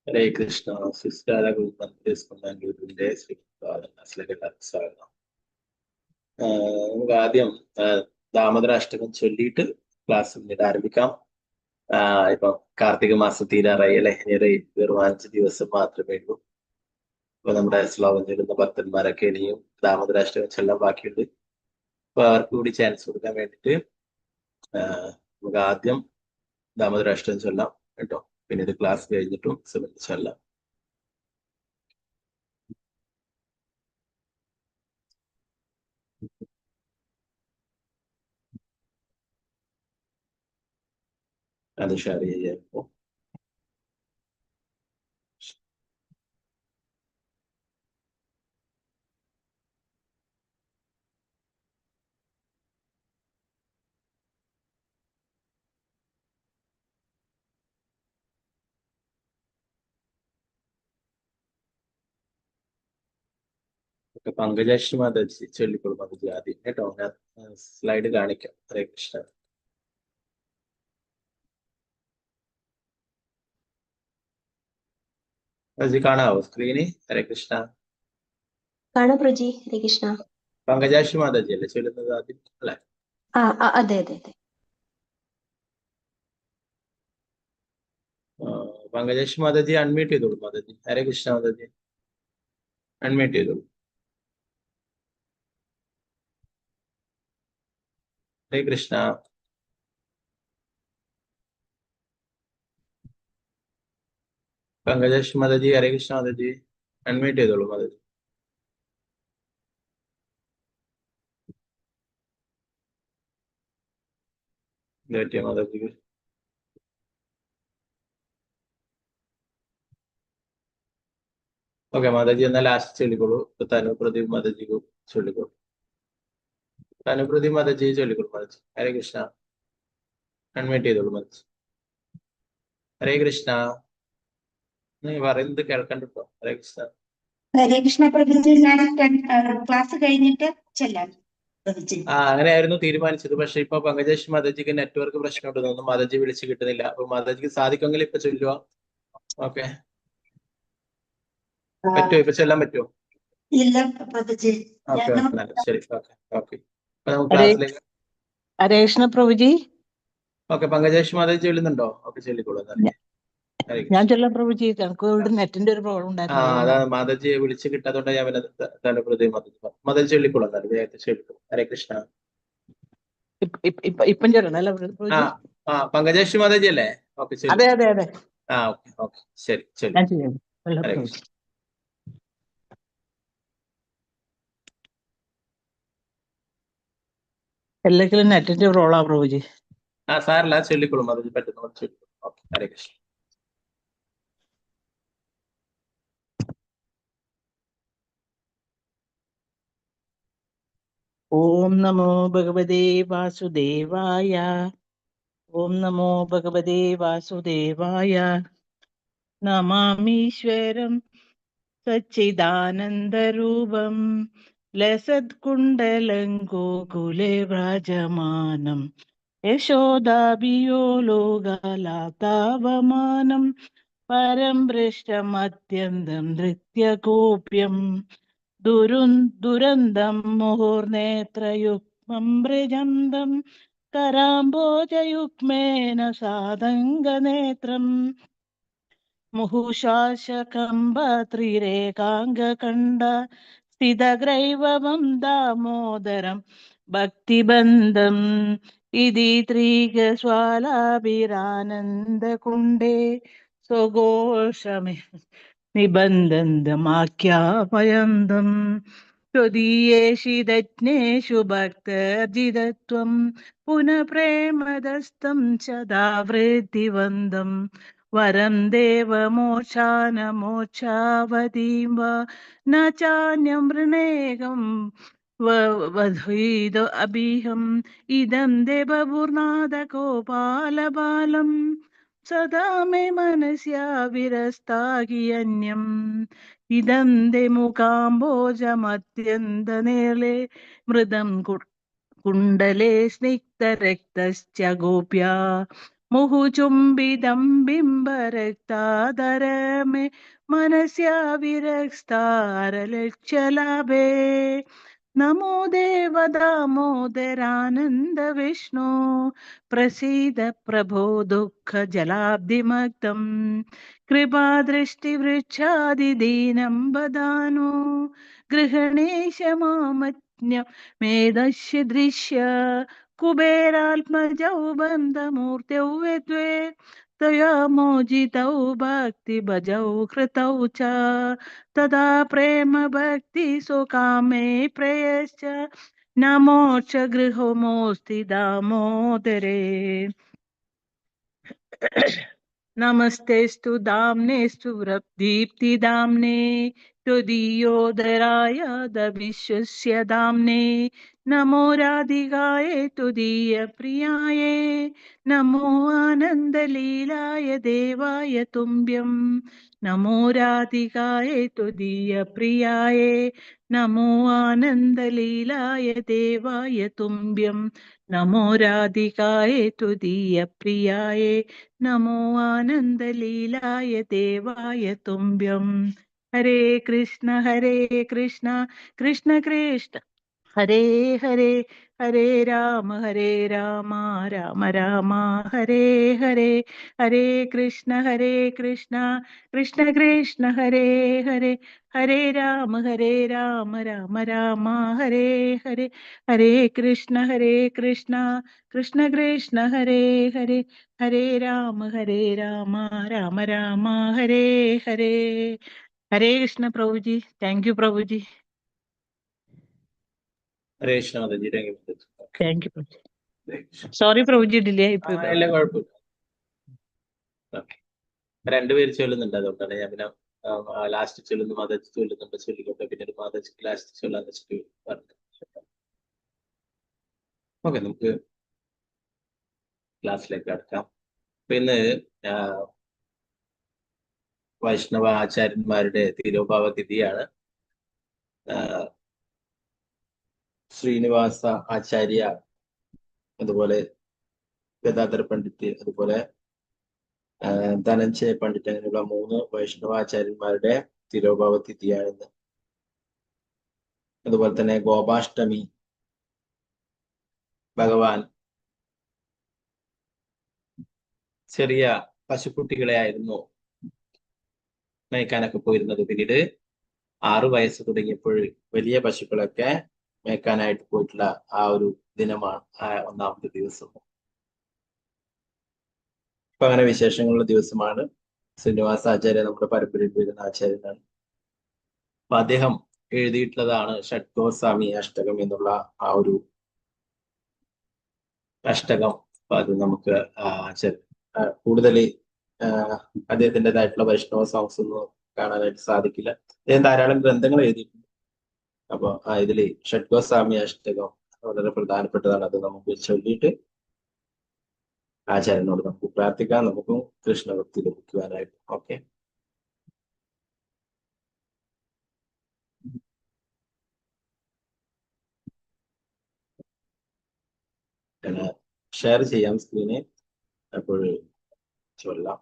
ഹരേ കൃഷ്ണ. സിസ്റ്റാര ഗുരുമന്ത്രിന്റെ ശ്രീ സ്വാഗതം. നമുക്ക് ആദ്യം ദാമോദരാഷ്ടകം ചൊല്ലിയിട്ട് ക്ലാസ് പിന്നീട് ആരംഭിക്കാം. ഇപ്പം കാർത്തിക മാസം തീരാറായി അല്ലെ? വെറും 5 ദിവസം മാത്രമേ ഉള്ളൂ. ഇപ്പൊ നമ്മുടെ ശ്ലോകം ചൊല്ലുന്ന ഭക്തന്മാരൊക്കെ ഇനിയും ദാമോദരാഷ്ടകം ചൊല്ലാൻ ബാക്കിയുണ്ട്. അപ്പൊ അവർക്ക് കൂടി ചാൻസ് കൊടുക്കാൻ വേണ്ടിയിട്ട് നമുക്ക് ആദ്യം ദാമോദരാഷ്ടകം ചൊല്ലാം കേട്ടോ. പിന്നീട് ക്ലാസ് കഴിഞ്ഞിട്ടും ചൊല്ലാം. അത് ഷെയർ ചെയ്യാം. പങ്കജാക്ഷി മാതാജി ചൊല്ലിക്കോളൂ. മാതാജി ആദ്യം കേട്ടോ. ഞാൻ സ്ലൈഡ് കാണിക്കാം. ഹരേ കൃഷ്ണ. മാതാജി കാണാവോ സ്ക്രീന്? ഹരേ കൃഷ്ണ. കാണാം പ്രജി. ഹരേ കൃഷ്ണ. പങ്കജാക്ഷി മാതാജി അല്ലേ ചൊല്ലുന്നത് ആദ്യം അല്ലെ? അതെ അതെ അതെ. പങ്കജാക്ഷി മാതാജി അൺമ്യൂട്ട് ചെയ്തോളൂ. മാതാജി ഹരേ കൃഷ്ണ. മാതാജി അൺമ്യൂട്ട് ചെയ്തോളൂ. ഹരേ കൃഷ്ണ. പങ്കജാക്ഷി മാതാജി ഹരേ കൃഷ്ണ. മാതാജി അൺമ്യൂട്ട് ചെയ്തോളൂ. മാതാജി പറ്റിയ മാതാജിക്ക് ഓക്കെ. മാതാജി എന്നാൽ ലാസ്റ്റ് ചൊല്ലിക്കോളൂ. തനുപ്രദീപ് മാതാജിക്ക് ചൊല്ലിക്കോളൂ. തനുപ്രദീപ് മാതാജി ചൊല്ലിക്കോളൂ. മാതാജി ഹരേ കൃഷ്ണ. അൺമ്യൂട്ട് ചെയ്തോളൂ. മാതാജി ഹരേ കൃഷ്ണ. നീ പറയുന്നത് കേൾക്കണ്ടോ? ഹരേ കൃഷ്ണ. ഹരേ കൃഷ്ണ പ്രഭുജി. ഞാൻ ക്ലാസ് കഴിഞ്ഞിട്ട് ചെല്ലാം. അങ്ങനെയായിരുന്നു തീരുമാനിച്ചത്. പക്ഷെ ഇപ്പൊ പങ്കജേഷ് മാതാജിക്ക് നെറ്റ്വർക്ക് പ്രശ്നമുണ്ട് തോന്നുന്നു. മാതാജി വിളിച്ച് കിട്ടുന്നില്ല. അപ്പൊ മാതാജിക്ക് സാധിക്കുമെങ്കിൽ ഇപ്പൊ ചൊല്ലുക. ഓക്കെ, പറ്റുമോ? ഇപ്പൊ ചെല്ലാൻ പറ്റുമോ? ഇല്ല പ്രഭുജി. ഓക്കെ, ശരി. Okay okay. അപ്പൊ നമുക്ക് ക്ലാസ്സിലേക്ക്. ഹരേ കൃഷ്ണ പ്രഭുജി. ഓക്കെ, പങ്കജേഷ് മാതാജി ചൊല്ലുന്നുണ്ടോ? ഓക്കെ, ചൊല്ലിക്കോളൂ. ഞാൻ ചൊല്ലാം പ്രഭുജി. ഞങ്ങൾക്ക് ഇവിടെ നെറ്റിന്റെ ഒരു പ്രോബ്ലം ഉണ്ടായിരുന്നു. അതാണ് മാതാജിയെ വിളിച്ച് കിട്ടാത്തോണ്ട് ഞാൻ തനുപ്രദീപ് മാതാജി ചൊല്ലിക്കോളൂ. വേഗത്തിൽ ചൊല്ലിക്കോളൂ. ഹരേ കൃഷ്ണ. ഇപ്പം ചൊല്ലണല്ലേ പങ്കജേഷ് മാതാജി അല്ലേ? ഓക്കെ, അതെ അതെ അതെ. ഓക്കെ ഓക്കെ, ശരി ശരി. ഞാൻ ചെയ്യാം. ഹരേ കൃഷ്ണ. എല്ലാത്തിലും നെറ്റിന്റെ പ്രോബ്ലം പ്രഭുജി. സാറില്ല, ചൊല്ലിക്കോളൂ. മാതാജി പറ്റുന്ന ചൊല്ലിക്കോളൂ. ഓക്കെ, ഹരേ കൃഷ്ണ. ഓം നമോ ഭഗവതേ വാസുദേവായ. ഓം നമോ ഭഗവതേ വാസുദേവായ. നമാമീശ്വരം സച്ചിദാനന്ദരൂപം ലസത്കുണ്ടലം ഗോകുലേ വ്രജമാനം യശോദാഭിയോ ലോകലാതാവമാനം പരം ഭ്രഷ്ടമത്യന്തം നൃത്യഗോപ്യം ദുരന്തം മുഹുർനേത്രയുഗ്മം മൃജന്തം കരാംബോജയുഗ്മേന സാദംഗനേത്രം മുഹുശാശകംബ സ്ഥിതഗ്രൈവം ദാമോദരം ഭക്തിബന്ധം ഇതി ത്രികസ്വാലാഭിരാനന്ദകുണ്ഡേ സ്വഘോഷമേ നിബന്ധന്തമാഖ്യാപയന്തം ത്വദീയേഷിതജ്ഞേഷു ഭക്തർജിതത്വം പുനഃ പ്രേമദസ്തം ചദാവൃത്തിവന്തം വരം ദേവമോക്ഷാനമോക്ഷാവതീം വാ ന ചാന്യം വൃണേകം വധുയിദ അഭിഹം ഇദം ദേവപൂർണാദകോപാലബാലം സദാ മേ മനസ്യാ വിരസ്താഹി അന്യം ഇദം ദേ മുഖാംബോജമത്യന്തനേളേ മൃദം കുണ്ടലേ സ്നിഗ്ധരക്തശ്ച ഗോപ്യാ മുഹുചുംബിതം ബിംബരക്താധരമേ മനസ്യാ വിരക്താരലക്ഷ്യലാഭേ. നമോ ദേവദാമോദരാനന്ദ വിഷ്ണു പ്രസീദ പ്രഭോ ദുഃഖ ജലാബ്ധിമഗ്ധം കൃപാദൃഷ്ടിവൃക്ഷാദിദീനം വദാനു ഗൃഹണേശ മാമജ്ഞ മേധശ്യ ദൃശ്യ കുബേരാത്മജൗ ബന്ധമൂർത്തൗ യദ്വേ തയാ മോചിതൗ ഭക്തിഭജൗ കൃതൗ ച തഥാ പ്രേമ ഭക്തി സുകാമേ പ്രയശ്ച നമോക്ഷ ഗൃഹമോസ്തി ദാമോദരേ. നമസ്തേസ്തു ദാംനേസ്തു ദീപ്തിദാംനേ त्वदीयोदराय दविश्वस्य दाम्ने नमो राधिकाय त्वदीयप्रियाय नमो आनन्दलीलाय देवाय तुभ्यं नमो राधिकाय त्वदीयप्रियाय नमो आनन्दलीलाय देवाय तुभ्यं नमो राधिकाय त्वदीयप्रियाय नमो आनन्दलीलाय देवाय तुभ्यं. Hare Krishna Krishna Krishna Hare Hare Hare Rama Rama Rama Hare Hare. Hare Krishna Krishna Krishna Hare Hare Hare Rama Rama Rama Hare Hare. Hare Krishna Krishna Krishna Hare Hare Hare Rama Rama Rama Hare Hare. Hare Krishna Prabhu ji. Thank you Prabhu ji. Hare Krishna Mataji. Thank you Prabhu ji. Sorry Prabhu ji delay ആയിപ്പോയി. ഇല്ല, കുഴപ്പമില്ല. ഓക്കെ, രണ്ടുപേര് ചൊല്ലുന്നുണ്ട്, അതുകൊണ്ടാണ് ഞാൻ പിന്നെ ലാസ്റ്റ് ചൊല്ലുന്നു, മാതാജി ചൊല്ലുന്നുണ്ട്, ചൊല്ലിക്കോട്ടെ, പിന്നീട് മാതാജിക്ക് ലാസ്റ്റ് ചൊല്ലാന്ന് വെച്ചിട്ട് പറഞ്ഞു. ഓക്കെ, നമുക്ക് ക്ലാസ്സിലേക്ക് കടക്കാം. ഇന്ന് വൈഷ്ണവ ആചാര്യന്മാരുടെ തിരോഭാവ തിഥിയാണ്. ശ്രീനിവാസ ആചാര്യ, അതുപോലെ ഗദാധര പണ്ഡിറ്റ്, അതുപോലെ ധനഞ്ജയ പണ്ഡിറ്റ്, അങ്ങനെയുള്ള 3 വൈഷ്ണവാചാര്യന്മാരുടെ തിരോഭാവ തിഥിയാണിന്ന്. അതുപോലെ തന്നെ ഗോപാഷ്ടമി, ഭഗവാൻ ചെറിയ പശുക്കുട്ടികളെ ആയിരുന്നു മേയ്ക്കാനൊക്കെ പോയിരുന്നത്. പിന്നീട് 6 വയസ്സ് തുടങ്ങിയപ്പോൾ വലിയ പശുക്കളൊക്കെ മേയ്ക്കാനായിട്ട് പോയിട്ടുള്ള ആ ഒരു ദിനമാണ് 1ാമത്തെ ദിവസം. അപ്പൊ അങ്ങനെ വിശേഷങ്ങളുള്ള ദിവസമാണ്. ശ്രീനിവാസ ആചാര്യ നമ്മുടെ പരമ്പരയിൽ വരുന്ന ആചാര്യനാണ്. അപ്പൊ അദ്ദേഹം എഴുതിയിട്ടുള്ളതാണ് ഷഡ്ഗോസ്വാമി അഷ്ടകം എന്നുള്ള ആ ഒരു അഷ്ടകം. അപ്പൊ അത് നമുക്ക് കൂടുതൽ അദ്ദേഹത്തിൻ്റെതായിട്ടുള്ള വൈഷ്ണവ സോങ്സ് ഒന്നും കാണാനായിട്ട് സാധിക്കില്ല. അദ്ദേഹം ധാരാളം ഗ്രന്ഥങ്ങൾ എഴുതിയിട്ടുണ്ട്. അപ്പൊ ഇതില് ഷഡ്ഗോസ്വാമി അഷ്ടകം വളരെ പ്രധാനപ്പെട്ടതാണ്. അത് നമുക്ക് ചൊല്ലിയിട്ട് ആചാര്യനോട് നമുക്ക് പ്രാർത്ഥിക്കാം, നമുക്കും കൃഷ്ണഭക്തി ലഭിക്കുവാനായിട്ട്. ഓക്കെ, ഷെയർ ചെയ്യാം സ്ക്രീനെ, അപ്പോൾ ചൊല്ലാം.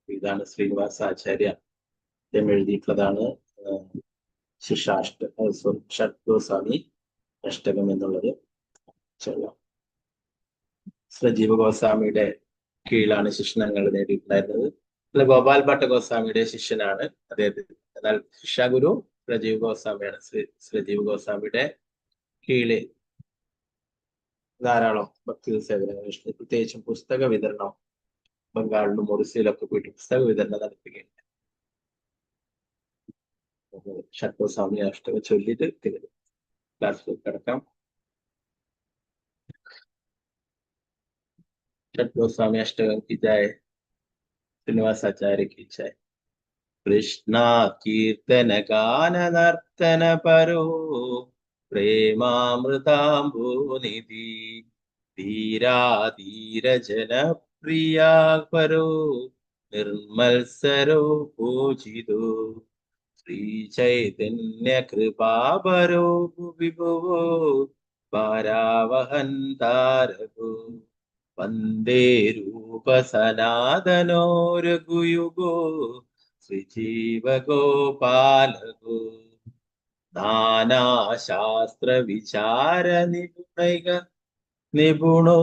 ഇതാണ് ശ്രീനിവാസ ആചാര്യ അദ്ദേഹം എഴുതിയിട്ടുള്ളതാണ് ഷഡ്ഗോസ്വാമി അഷ്ടകം എന്നുള്ളത്. ചൊല്ലാം. ശ്രീജീവ ഗോസ്വാമിയുടെ കീഴിലാണ് ശിഷ്യനങ്ങൾ നേടിയിട്ടുണ്ടായിരുന്നത്. ഗോപാൽ ഭട്ട ഗോസ്വാമിയുടെ ശിഷ്യനാണ് അദ്ദേഹത്തിന്. എന്നാൽ ശിക്ഷാഗുരു ശ്രീജീവ് ഗോസ്വാമിയാണ്. ശ്രീജീവ് ഗോസ്വാമിയുടെ കീഴില് ധാരാളം ഭക്തി സേവനങ്ങൾ, പ്രത്യേകിച്ചും പുസ്തക വിതരണം ബംഗാളിലും ഒറീസയിലൊക്കെ പോയിട്ട് പുസ്തക വിതരണം നടത്തുകയുണ്ട്. ഷഡ്ഗോസ്വാമി അഷ്ടകം ചൊല്ലിയിട്ട് ക്ലാസ്സിലേക്ക് കിടക്കാം. षडगोस्वामी अष्टकम की जाए, श्रीनिवास आचार्य की जाए। കൃഷ്ണ കീർത്തന ഗാന നർത്തന പരോ പ്രേമാമൃതാംബോനിധി ധീരാധീര ജനപ്രിയാ പരോ നിർമ്മത്സരോ പൂജിതോ ശ്രീചൈതന്യ കൃപാപരോ വിഭുവോ ഭാരാവഹൻ താരകോ വന്ദേ രൂപ സനാതനോ രഘുയുഗോ ശ്രീജീവ ഗോപാലകോ നാനാശാസ്ത്ര വിചാര നിപുണോ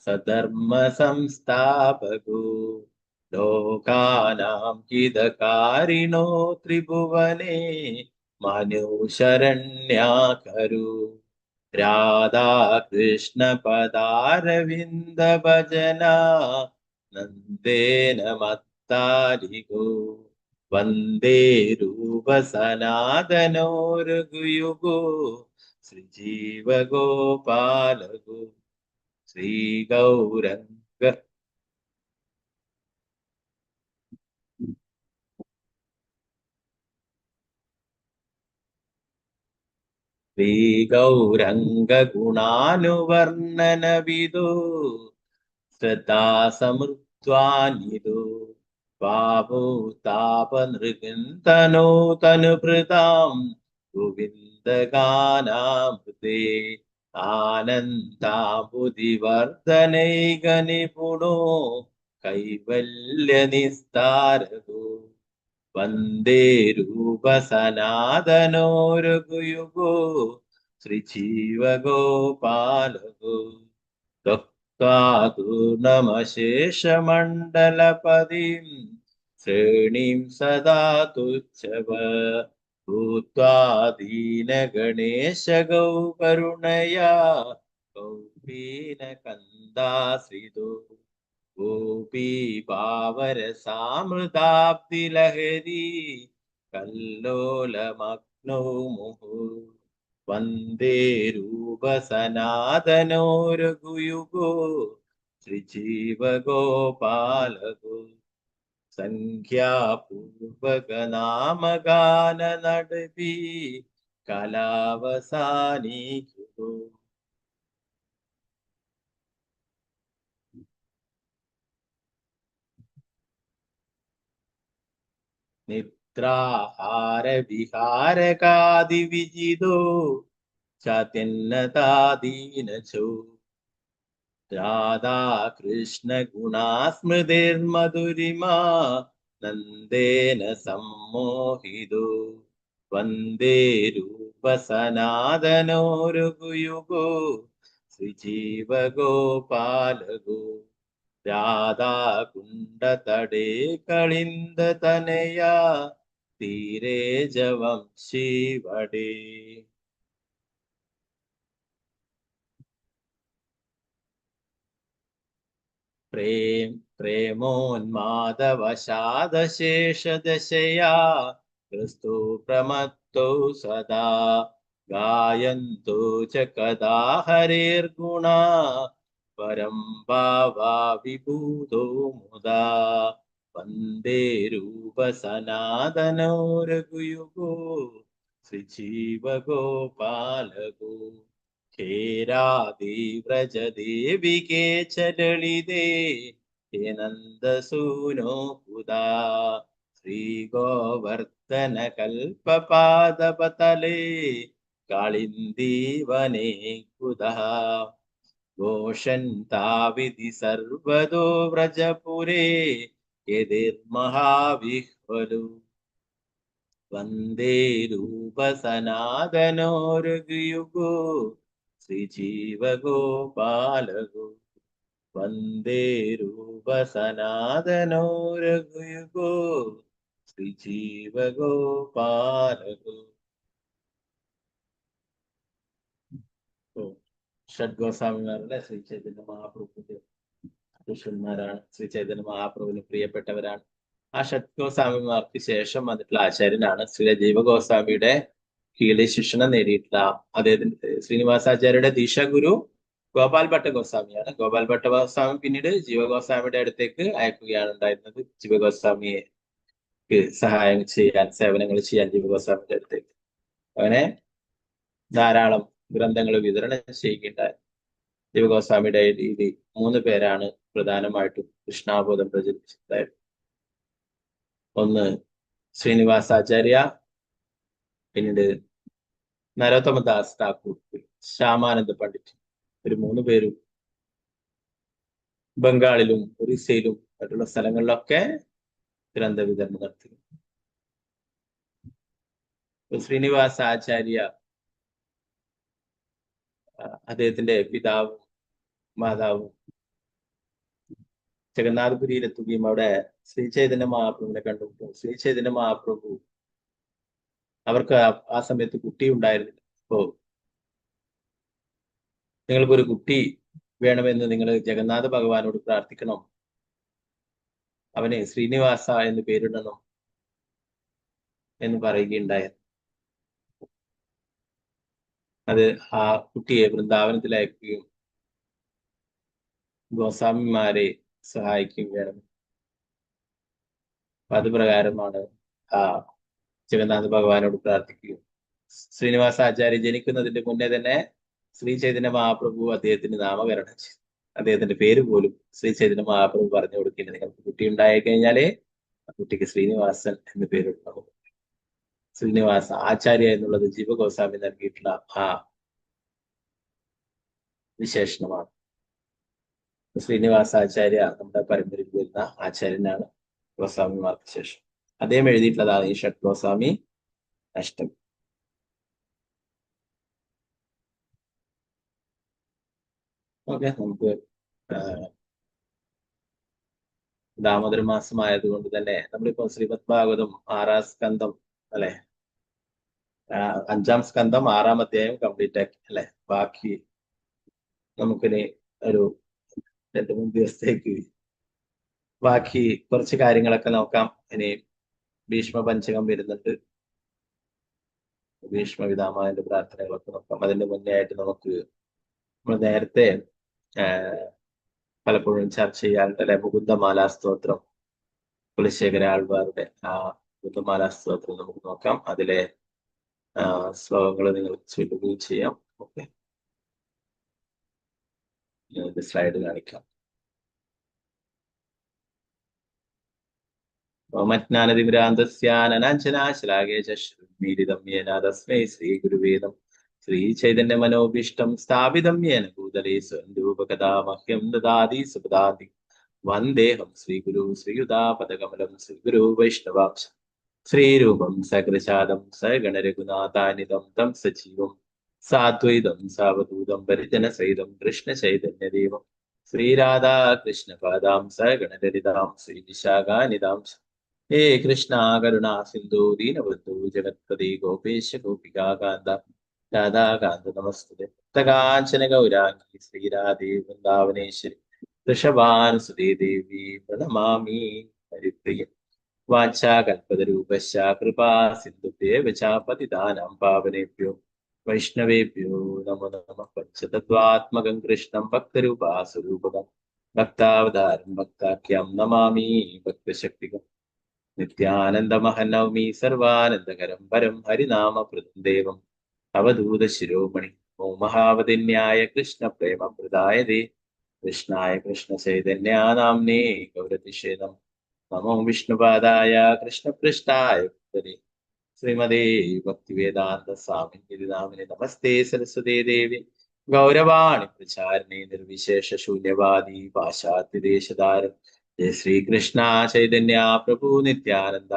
സധർമ്മ സംസ്ഥാപകോ ലോകാനാം ഹിതകാരിണോ ത്രിഭുവനേ മനുശരണ്യാകരു രാധാകൃഷ്ണ പദാരവിന്ദ ഭജന നന്ദേന മത്താലികോ വന്ദേ രൂപ സനാതനോ രഘുയുഗോ ശ്രീജീവ ഗോപാലകോ ശ്രീ ഗൗരംഗ ശ്രീ ഗൗരംഗ ഗുണാനുവർണ്ണനവിദോ ശ്രദ്ധാസമൃദ്ധ്വാനിദോ പാപോ താപനൃഗന്തനോ തനുഭൃതാം ഗോവിന്ദഗാനാമൃതേ ആനന്ദാബുധിവർദ്ധനൈകനിപുണോ കൈവല്യനിസ്താരകോ വന്ദേ രൂപ സനാതനോ രഘുയുഗോ ശ്രീജീവ ഗോപാലകോ ദുഃഖാതുർണമശേഷമണ്ഡലപതിം ശ്രേണീം സദാ തുച്ഛവ ഭൂത്വാ ദീനഗണേശ ഗൗ കരുണയാ കൗപീനകന്ദാശ്രിതോ ഗോപീ പാവര സാമൃതാബ്ദി ലഹരി കല്ലോലമഗ്നോ മുഹു വന്ദേ രൂപ സനാതനോ രഘുയുഗോ ശ്രീജീവ ഗോപാലകോ സംഖ്യാപൂർവക നാമഗാന നടപി കലാവസാനിക്കോ നിദ്രാഹാര വിഹാരകാദി വിജിതോ ചാത്യന്നതാദീനചോ രാധാകൃഷ്ണ ഗുണാസ്മൃതിർമധുരിമാ നന്ദേന സമ്മോഹിതോ വന്ദേ രൂപ സനാതനോ രഘുയുഗോ ശ്രീജീവ ഗോപാലകോ രാധാകുണ്ഡതടേ കളിന്ദ തനയാ തീരേ ജവംശി വടേ പ്രേമോന്മാദവശാദശേഷദശയാ ക്രിസ്തു പ്രമത്തോ സദാ ഗായന്തോ ച കഥാ ഹരേർഗുണാ പരം ഭാവാ വിഭൂതോ മുദാ വന്ദേ രൂപ സനാതനോ രഘുയുഗോ ശ്രീജീവ ഗോപാലകോ ഖേരാദി വ്രജദേവികേ ച ലളിതേ ഹേ നന്ദസൂനോ പുദാ ശ്രീഗോവർദ്ധന കൽപപാദപതലേ കാളിന്ദീവനേ കുതഃ ഘോഷന്താവിധി സർവദോ വ്രജപുരേ യതിർമഹാവിഹ്വലു വന്ദേ രൂപ സനാതനോ രഘുയുഗോ ശ്രീജീവ ഗോപാലകോ വന്ദേ രൂപ സനാതനോ രഘുയുഗോ ശ്രീജീവ ഗോപാലകോ. ഷഡ്ഗോസ്വാമിമാരുടെ ശ്രീ ചൈതന്യ മഹാപ്രഭുവിന്റെ ശിഷ്യന്മാരാണ്. ശ്രീ ചൈതന്യ മഹാപ്രഭുവിന് പ്രിയപ്പെട്ടവരാണ്. ആ ഷഡ്ഗോസ്വാമിമാർക്ക് ശേഷം വന്നിട്ടുള്ള ആചാര്യനാണ് ശ്രീ ജീവഗോസ്വാമിയുടെ കീഴിൽ ശിക്ഷണം നേടിയിട്ടുള്ള അദ്ദേഹത്തിന്റെ ശ്രീനിവാസാചാര്യയുടെ ദീക്ഷാഗുരു ഗോപാൽ ഭട്ട ഗോസ്വാമിയാണ്. ഗോപാൽ ഭട്ട ഗോസ്വാമി പിന്നീട് ജീവഗോസ്വാമിയുടെ അടുത്തേക്ക് അയക്കുകയാണ് ഉണ്ടായിരുന്നത് ജീവഗോസ്വാമിയെ. സഹായം ചെയ്യാൻ, സേവനങ്ങൾ ചെയ്യാൻ ജീവഗോസ്വാമിന്റെ അടുത്തേക്ക്. അങ്ങനെ ധാരാളം ഗ്രന്ഥങ്ങൾ വിതരണം ചെയ്യുകയുണ്ടായി. ജീവഗോസ്വാമിയുടെ രീതി 3 പേരാണ് പ്രധാനമായിട്ടും കൃഷ്ണാബോധം പ്രചരിപ്പിച്ചതായത്. ഒന്ന് ശ്രീനിവാസാചാര്യ, പിന്നീട് നരോത്തമദാസ് താക്കൂർ, ശ്യാമാനന്ദ പണ്ഡിറ്റ്. ഒരു 3 പേരും ബംഗാളിലും ഒറീസയിലും മറ്റുള്ള സ്ഥലങ്ങളിലൊക്കെ ഗ്രന്ഥ വിതരണം നടത്തി. ശ്രീനിവാസാചാര്യ അദ്ദേഹത്തിന്റെ പിതാവും മാതാവും ജഗന്നാഥപുരിയിലെത്തുകയും അവിടെ ശ്രീ ചൈതന്യ മഹാപ്രഭുവിനെ കണ്ടുമുട്ടും. ശ്രീ ചൈതന്യ മഹാപ്രഭു അവർക്ക് ആ സമയത്ത് കുട്ടി ഉണ്ടായിരുന്നില്ല. അപ്പോ നിങ്ങൾക്കൊരു കുട്ടി വേണമെന്ന് നിങ്ങൾ ജഗന്നാഥ ഭഗവാനോട് പ്രാർത്ഥിക്കണം, അവനെ ശ്രീനിവാസ എന്ന് പേരിടണം എന്ന് പറയുകയുണ്ടായിരുന്നു. അത് ആ കുട്ടിയെ വൃന്ദാവനത്തിൽ അയക്കുകയും ഗോസ്വാമിമാരെ സഹായിക്കുകയും വേണം. അത് പ്രകാരമാണ് ആ ജഗന്നാഥ ഭഗവാനോട് പ്രാർത്ഥിക്കുകയും ശ്രീനിവാസാചാര്യ ജനിക്കുന്നതിന്റെ മുന്നേ തന്നെ ശ്രീ ചൈതന്യ മഹാപ്രഭു അദ്ദേഹത്തിന് നാമകരണം ചെയ്തു. അദ്ദേഹത്തിന്റെ പേര് പോലും ശ്രീ ചൈതന്യ മഹാപ്രഭു പറഞ്ഞു കൊടുക്കില്ല, നിങ്ങൾക്ക് കുട്ടി ഉണ്ടായി കഴിഞ്ഞാലേ ആ കുട്ടിക്ക് ശ്രീനിവാസൻ എന്ന് പേരിടണം. ശ്രീനിവാസ ആചാര്യ എന്നുള്ളത് ജീവഗോസ്വാമി നൽകിയിട്ടുള്ള ആ വിശേഷണമാണ്. ശ്രീനിവാസാചാര്യ നമ്മുടെ പരമ്പരയിൽ വരുന്ന ആചാര്യനാണ് ഗോസ്വാമിമാർക്ക് ശേഷം. അദ്ദേഹം എഴുതിയിട്ടുള്ളതാണ് ഈ ഷഡ് ഗോസ്വാമി അഷ്ടമി. ഓക്കെ, നമുക്ക് ദാമോദര മാസമായതുകൊണ്ട് തന്നെ നമ്മളിപ്പോ ശ്രീമദ് ഭാഗവതം 6ാം സ്കന്ധം അല്ലെ, 5ാം സ്കന്ധം 6ാം അധ്യായം കംപ്ലീറ്റ് ആക്കി അല്ലെ. ബാക്കി നമുക്കിനി ഒരു 2-3 ദിവസത്തേക്ക് ബാക്കി കുറച്ച് കാര്യങ്ങളൊക്കെ നോക്കാം. ഇനി ഭീഷ്മ പഞ്ചകം വരുന്നുണ്ട്, ഭീഷ്മ പിതാമഹന്റെ പ്രാർത്ഥനകളൊക്കെ നോക്കാം. അതിന്റെ മുന്നേ ആയിട്ട് നമ്മൾ നേരത്തെ പലപ്പോഴും ചർച്ച ചെയ്യാറുണ്ട് മുകുന്ദമാലാ സ്തോത്രം, കുലശേഖര ആൾവാരുടെ ആ മുകുന്ദമാലാ സ്തോത്രം നമുക്ക് നോക്കാം. അതിലെ ശ്ലോകങ്ങൾ നിങ്ങൾക്ക് ചൊല്ലുകയും ചെയ്യാം. ഓക്കെ, സ്ലൈഡ് കാണിക്കാം. ഓമജ്ഞാനതിമിരാന്തസ്യാനനാഞ്ജനാശലാകേ ചശ്രുമീലിതം യേന തസ്മൈ ശ്രീഗുരുവേദം ശ്രീചൈതന്യ മനോഭീഷ്ടം സ്ഥാപിതം യേന ഭൂതലേ സ്വയം രൂപകഥാ മഹ്യം ദദാതി സുപദാതി. വന്ദേഹം ശ്രീഗുരു ശ്രീയുതാപദകമലം ശ്രീഗുരു വൈഷ്ണവാംശ ശ്രീരൂപം സകൃശാദം സഗണരഘുനാഥാനിതം തം സജീവം സാദ്വൈതം സാവധൂതം പരിജനസഹിതം കൃഷ്ണ ചൈതന്യദേവം ശ്രീരാധാ കൃഷ്ണ പാദാം സഗണലളിതാം ശ്രീവിശാഖാനിതാം. ഹേ കൃഷ്ണ കരുണാ സിന്ധു ദീനബന്ധു ജഗത്പതി ഗോപേശ ഗോപികാകാന്ത രാധാകാന്ത നമസ്തുതേ. ഭക്തകാഞ്ചന ഗൗരാംഗി ശ്രീരാധേ വൃന്ദാവനേശ്വരി വൃഷഭാനുസുതേ ദേവി പ്രണമാമി ഹരിപ്രിയ. വാഞ്ചാകൽപതരൂപശ്ച കൃപാ സിന്ധുഭ്യേവ ച പതിതാനാം പാവനേഭ്യോ വൈഷ്ണവേഭ്യോ നമോ നമഃ. പഞ്ചതത്വാത്മകം കൃഷ്ണം ഭക്തരൂപാസുരൂപകം ഭക്താവതാരം ഭക്താഖ്യം നമാമി ഭക്തശക്തികം. നിത്യാനന്ദമഹനവമി സർവാനന്ദകരം പരം ഹരിനാമപ്രദം ദേവം അവധൂത ശിരോമണി. ഓ മഹാവതിന്യായ കൃഷ്ണ പ്രേമ പ്രദായതേ കൃഷ്ണായ കൃഷ്ണ ചൈതന്യാനാംനേ ഗൗരതിഷേദം. നമോ വിഷ്ണുപാദായ കൃഷ്ണപൃഷ്ഠായ ഭൂതലേ ശ്രീമതേ ഭക്തിവേദാന്ത സ്വാമിനി നാമിനി. നമസ്തേ സരസ്വതേ ദേവി ഗൗരവാണി പ്രചാരിണി നിർവിശേഷ ശൂന്യവാദി പാശ്ചാത്യദേശധാരം. ജയ ശ്രീകൃഷ്ണ ചൈതന്യ പ്രഭു നിത്യാനന്ദ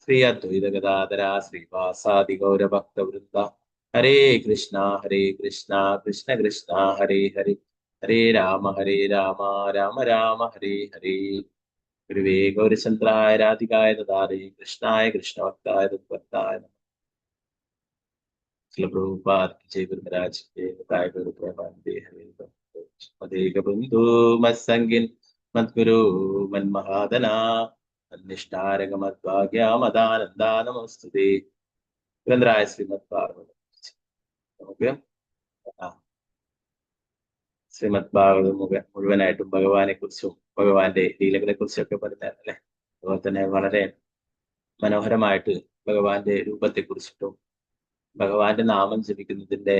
ശ്രീ അദ്വൈത ഗദാധര ശ്രീവാസാദി ഗൗരഭക്തവൃന്ദ. ഹരേ കൃഷ്ണ കൃഷ്ണ കൃഷ്ണ ഹരേ ഹരേ, ഹരേ രാമ രാമ രാമ ഹരേ ഹരേ. ഗുരുവേ ഗൗരചന്ദ്രായ രാധികായ ദദാരേ കൃഷ്ണായ കൃഷ്ണഭക്തായ തദ്ഭക്തായ നമഃ. ശ്രീല പ്രഭുപാദ് കി ജയ്. ഗുരുമഹാരാജ് കി ജയ്. ഗുരു പ്രേമാനന്ദേ ഹരേ. മദേക ബന്ധു മത്സംഗിൻ മദ്ഗുരു മന്മഹാദന അന്നിഷ്ഠാരകമദ്ഭാഗ്യമദാനന്ദാ നമോസ്തുതേ. ഗ്രന്ഥരായ ശ്രീമദ് ഭാഗവതം നമുക്ക് ശ്രീമദ് ഭാഗവതം മുഴുവനായിട്ടും ഭഗവാനെ കുറിച്ചും ഭഗവാന്റെ ലീലകളെ കുറിച്ചും ഒക്കെ പറഞ്ഞാൽ അല്ലെ. അതുപോലെ തന്നെ വളരെ മനോഹരമായിട്ട് ഭഗവാന്റെ രൂപത്തെ കുറിച്ചിട്ടും ഭഗവാന്റെ നാമം ജപിക്കുന്നതിന്റെ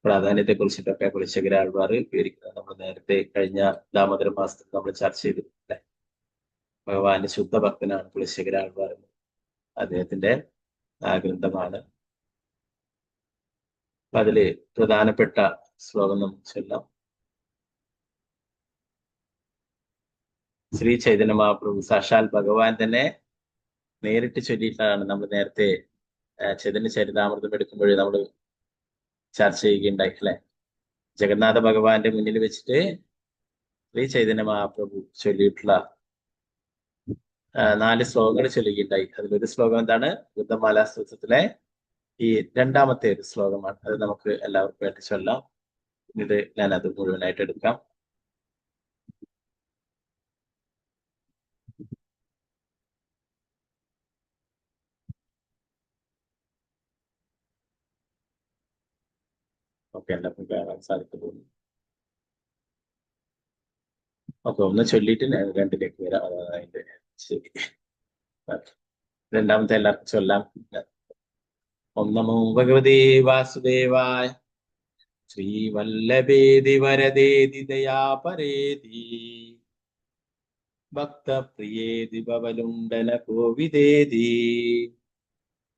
പ്രാധാന്യത്തെ കുറിച്ചിട്ടൊക്കെ കുലശേഖരാൾവാർ വിവരിക്കുന്നത് നമ്മൾ നേരത്തെ കഴിഞ്ഞ ദാമോദര മാസത്തിൽ നമ്മൾ ചർച്ച ചെയ്തിട്ടുണ്ട്. ഭഗവാന്റെ ശുദ്ധ ഭക്തനാണ് കുലശേഖരാൾവാർ. അദ്ദേഹത്തിന്റെ ഗ്രന്ഥമാണ്. അപ്പൊ അതില് പ്രധാനപ്പെട്ട ശ്ലോകം നമുക്ക് ചൊല്ലാം. ശ്രീ ചൈതന്യ മഹാപ്രഭു സാക്ഷാൽ ഭഗവാൻ തന്നെ നേരിട്ട് ചൊല്ലിയിട്ടാണ് നമ്മൾ നേരത്തെ ചൈതന്യ ചരിതാമൃതം എടുക്കുമ്പോഴേ നമ്മൾ ചർച്ച ചെയ്യുകയുണ്ടായി അല്ലെ. ജഗന്നാഥ ഭഗവാന്റെ മുന്നിൽ വെച്ചിട്ട് ശ്രീ ചൈതന്യ മഹാപ്രഭു ചൊല്ലിയിട്ടുള്ള 4 ശ്ലോകങ്ങൾ ചൊല്ലുകയുണ്ടായി. അതിലൊരു ശ്ലോകം എന്താണ്? ബുദ്ധമാലാ സ്തോത്രത്തിലെ ഈ 2ാമത്തെ ഒരു ശ്ലോകമാണ്. അത് നമുക്ക് എല്ലാവർക്കും ആയിട്ട് ചൊല്ലാം. ഇത് ഞാൻ അത് മുഴുവനായിട്ട് എടുക്കാം. ഓക്കെ, എല്ലാവർക്കും കാണാൻ സാധിക്കുന്നു. ഓക്കെ, ഒന്ന് ചൊല്ലിയിട്ട് ഞാൻ 2ലേക്ക് വരാം. അതാണ് അതിന്റെ ശരി. 2ാമത്തെ എല്ലാവർക്കും ചൊല്ലാം. ഓം നമോ ഭഗവതേ വാസുദേവായ. ശ്രീവല്ലഭേതി വരദേതി ദയാപരേതി ഭക്തപ്രിയേതി ഭവലുണ്ടന കോവിദേതി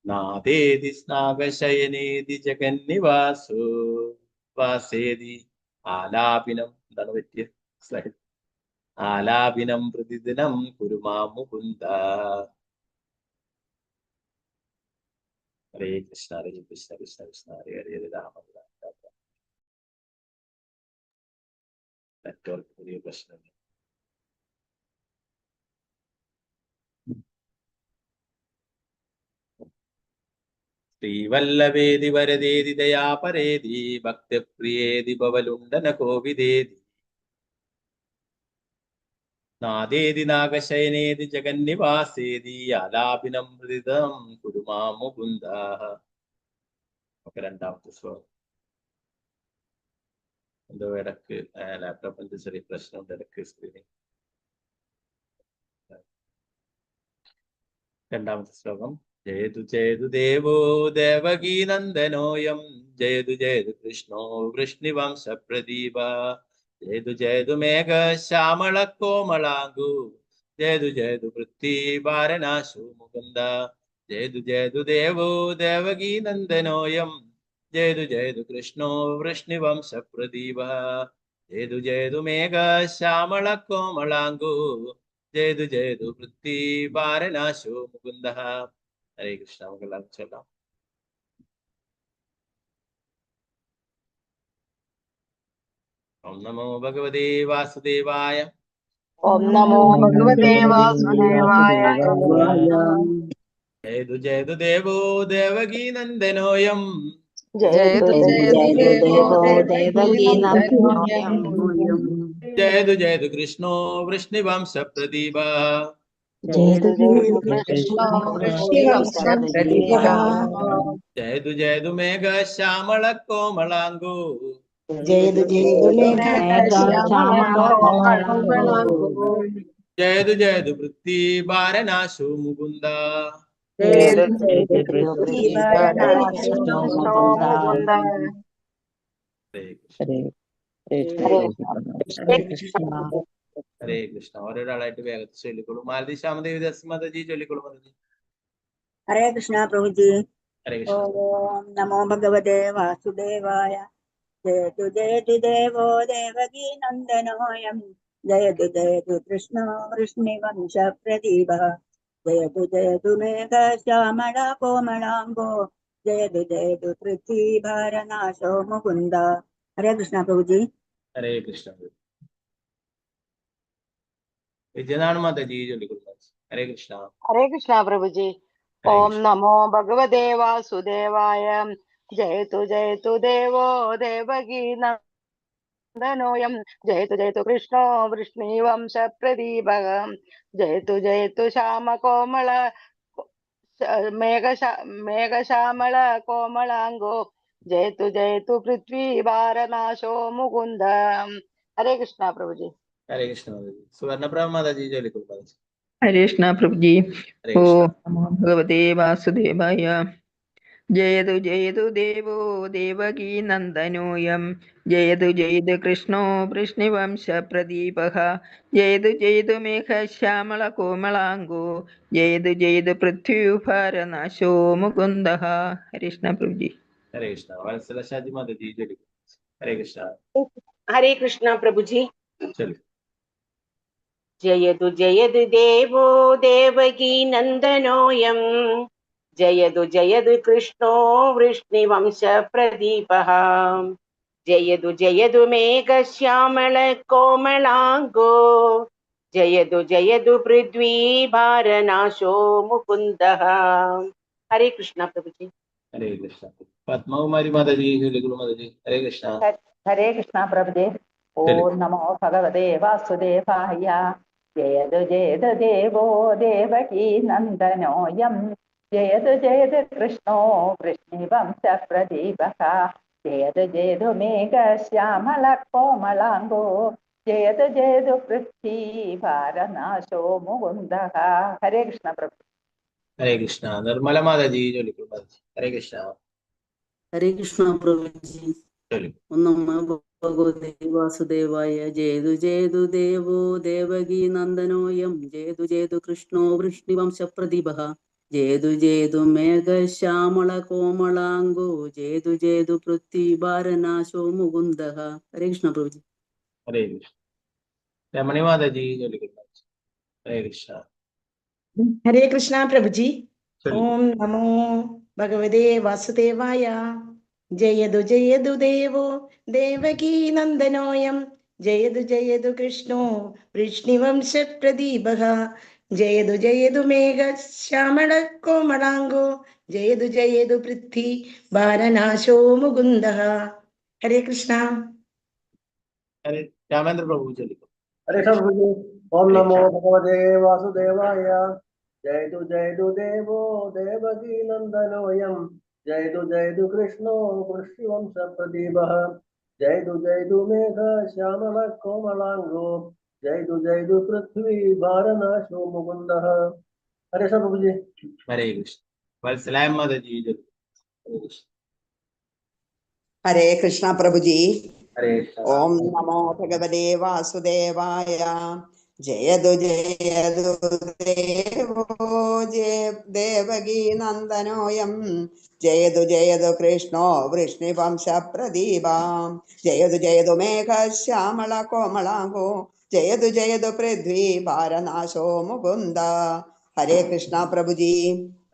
നാദേതി സ്നാഗശയനേതി ജഗന്നിവാസോ വാസേതി ആലാപിനം. എന്താണ് പറ്റിയ സ്ലൈഡ്? ആലാപിനം പ്രതിദിനം കുരുമാ മുകുന്ദ. ഹരേ കൃഷ്ണ ഹരേ കൃഷ്ണ കൃഷ്ണ കൃഷ്ണ ഹരേ ഹരേ ഹരേ രാമ രാമ രാമ. നെറ്റ്വർക്ക് പുതിയ പ്രശ്നം. ശ്രീവല്ലഭേതി വരദേതി ദയാപരേതി ഭക്തപ്രിയേതി ഭവലുണ്ടന കോവിദേതി നാദേതി നാഗശയനേതി ജഗന്നിവാസേതി ആലാപിനം മൃദിതം കുരുമാ മുകുന്ദ. ഒക്കെ 2ാമത്തെ ശ്ലോകം. എന്തോ ഇടക്ക് ലാപ്ടോപ്പിന്റെ ചെറിയ പ്രശ്നമുണ്ട്. ഇടക്ക് സ്ക്രീനിൽ 2ാമത്തെ ശ്ലോകം. ജയതു ജയതു ദേവോ ദേവകീ നന്ദനോയം ജയതു ജയതു കൃഷ്ണോ വൃഷ്ണിവംശ പ്രദീപ ജയതു ജയതു മേഘ ശ്യാമള കോമളാംഗു ജയതു ജയതു പൃഥ്വി വാരണാശു മുകുന്ദ ജയതു ജയതു ദേവോ ദേവകീ നന്ദനോയം ജയതു ജയതു കൃഷ്ണോ വൃഷ്ണിവംശ പ്രദീപ ജയതു ജയതു മേഘ ശ്യാമള കോമളാംഗു ജയതു ജയതു പൃഥ്വി വാരണാശു മുകുന്ദ. ഹരേ കൃഷ്ണ. നമുക്ക് എല്ലാവർക്കും ചൊല്ലാം. ഓം നമോ ഭഗവതേ വാസുദേവായ. ഓം നമോ ഭഗവതേ വാസുദേവായ. ജയതു ജയതു ദേവോ ദേവകീ നന്ദനോയം ജയതു ദേവോ ദേവകീ നന്ദനോയം ജയതു ജയതു കൃഷ്ണോ വൃഷ്ണിവംശ പ്രദീപ ജയതു കൃഷ്ണോ വൃഷ്ണിവംശ പ്രദീപ ജയതു ജയതു മേഘ ശ്യാമള കോമളാംഗു ജയതു മേഘ ശ്യാമള കോമളാംഗു ജയതു ജയതു പൃഥ്വി വാരണാശു മുകുന്ദ ജയതു പൃഥ്വി വാരണാശു മുകുന്ദ. ഹരേ കൃഷ്ണ. ഓരോരാളായിട്ട് വേഗത്തിൽ ചൊല്ലിക്കോളൂ. മാലതി ശ്യാമദേവി മാതാജി ചൊല്ലിക്കോളൂ. മാതാജി. ഹരേ കൃഷ്ണ പ്രഭുജി. ഹരേ കൃഷ്ണ. ഓം നമോ ഭഗവതേ വാസുദേവായ. ജയതു ജയതു ദേവോ ദേവകീ നന്ദനോയം ജയതു ജയതു കൃഷ്ണോ വൃഷ്ണിവംശ പ്രദീപ ജയതു ജയതു മേഘ ശ്യാമള കോമളാംഗോ ജയതു ജയതു പൃഥ്വി ഭാരനാശോ മുകുന്ദ. ഹരേ കൃഷ്ണ പ്രഭുജി. ഹരേ കൃഷ്ണ. വിജയനാണ് മാതാജി ചൊല്ലിക്കോളൂ. ഹരേ കൃഷ്ണ. ഹരേ കൃഷ്ണ പ്രഭുജി. ഓം നമോ ഭഗവതേ വാസുദേവായ. ജയതു ജയതു ദേവോ ദേവകീ നന്ദനോയം ജയതു ജയതു കൃഷ്ണോ വൃഷ്ണിവംശ പ്രദീപ ജയതു ജയതു ശ്യാമ കോമള മേഘശ്യാമള കോമളാംഗോ ജയതു ജയതു പൃഥ്വി ഭാരനാശോ മുകുന്ദ. ഹരേ കൃഷ്ണ പ്രഭുജി. ഹരേ കൃഷ്ണ മാതാജി. സുവർണപ്രഭ മാതാജി ചൊല്ലിക്കോളൂ. ഹരേ കൃഷ്ണ പ്രഭുജി. ഹരേ ഓ കൃഷ്ണ. നമോ ഭഗവതേ വാസുദേവായ. ജയതു ജയതു ദേവോ ദേവകീ നന്ദനോയം ജയതു ജയതു കൃഷ്ണോ വൃഷ്ണിവംശ പ്രദീപഃ ജയതു ജയതു മേഘശ്യാമള കോമളാംഗോ ജയതു ജയതു പൃഥ്വീഭാരനാശോ മുകുന്ദഃ. ഹരികൃഷ്ണ പ്രഭുജി. ഹരേ കൃഷ്ണ. വത്സല ഷാജി മാതാജി ചൊല്ലിക്കോ. ഹരേ കൃഷ്ണ. ഹരേ കൃഷ്ണ പ്രഭുജി. ചൊല്ലു. ജയതു ജയതു ദേവോ ദേവകീ നന്ദനോയം ജയതു ജയതു കൃഷ്ണോ വൃഷ്ണിവംശ പ്രദീപഃ ജയതു ജയതു മേഘശ്യാമള കോമളാംഗോ ജയതു ജയതു പൃഥ്വീഭാരനാശോ മുകുന്ദഃ. ഹരേ കൃഷ്ണ പ്രഭുജി. ഹരേ കൃഷ്ണ. പത്മകുമാരി മാതാജി ചൊല്ലിക്കോ. മാതാജി ഹരേ കൃഷ്ണ. ഹരേ കൃഷ്ണ പ്രഭുജേ. ഓം നമോ ഭഗവതേ വാസുദേവായ. ജയതു ജയതു ദേവോ ദേവകീ നന്ദനോയം ജയതു ജയതു കൃഷ്ണോ വൃഷ്ണിവംശ പ്രദീപഃ ജയതു ജയതു മേഘശ്യാമള കോമളാംഗോ ജയതു ജയതു പൃഥ്വീഭാരനാശോ മുകുന്ദഃ. ഹരേ കൃഷ്ണ പ്രഭു. ഹരേ കൃഷ്ണ. നിർമ്മല മാതാജി ചൊല്ലിക്കോ. മാതാജി ഹരേ കൃഷ്ണ. ഹരേ കൃഷ്ണ പ്രഭുജി. ചൊല്ലു. ഓം നമോ ഭഗവതേ വാസുദേവായ. ജയതു ജയതു ദേവോ ദേവകീ നന്ദനോയം ജയതു ജയതു കൃഷ്ണോ വൃഷ്ണിവംശ പ്രദീപഃ ജയതു ജയതു മേഘശ്യാമള കോമളാംഗോ ജയതു ജയതു പൃഥ്വീഭാരനാശോ മുകുന്ദഃ. ഹരേ കൃഷ്ണ പ്രഭുജി. ഹരേ കൃഷ്ണ. രമണി മാതാജി ചൊല്ലിക്കോ. ഹരേ കൃഷ്ണ. ഹരേ കൃഷ്ണ പ്രഭുജി. ചൊല്ലു. ഓം നമോ ഭഗവതേ വാസുദേവായ. ജയതു ജയതു ദേവോ ദേവകീ നന്ദനോയം ജയതു ജയതു കൃഷ്ണോ വൃഷ്ണിവംശ പ്രദീപഃ ജയതു ജയതു മേഘശ്യാമള കോമളാംഗോ ജയതു ജയതു പൃഥ്വി ഭാരനാശോ മുകുന്ദഃ. ഹരേ കൃഷ്ണ. ഹരേ രാമേന്ദ്ര പ്രഭു ചൊല്ലിക്കോ. ഹരേ കൃഷ്ണ പ്രഭുജി. ഓം നമോ ഭഗവതേ വാസുദേവായ. ജയതു ജയതു ദേവോ ദേവകീ നന്ദനോയം ജയതു ജയതു കൃഷ്ണോ വൃഷ്ണിവംശ പ്രദീപഃ ജയതു ജയതു മേഘ ശ്യാമള കോമളാംഗോ ജയതു ജയതു പൃഥ്വി ഭാരനാശോ മുകുന്ദഃ. ഹരേ കൃഷ്ണ പ്രഭുജി. ഹരേ കൃഷ്ണ. വത്സലായ മാതാജി ചൊല്ലിക്കോ. ഹരേ കൃഷ്ണ. ഹരേ കൃഷ്ണ പ്രഭുജി. ഹരേ കൃഷ്ണ. ഓം നമോ ഭഗവതേ വാസുദേവായ. ജയതു ജയതു ദേവോ ദേവകീ നന്ദനോയം ജയതു ജയതു കൃഷ്ണോ വൃഷ്ണിവംശ പ്രദീപാം ജയതു ജയതു മേഘശ്യാമള കോമളാംഗോ ജയതു ജയതു പൃഥ്വി ഭാരനാശോ മുകുന്ദ. ഹരേ കൃഷ്ണ പ്രഭുജി.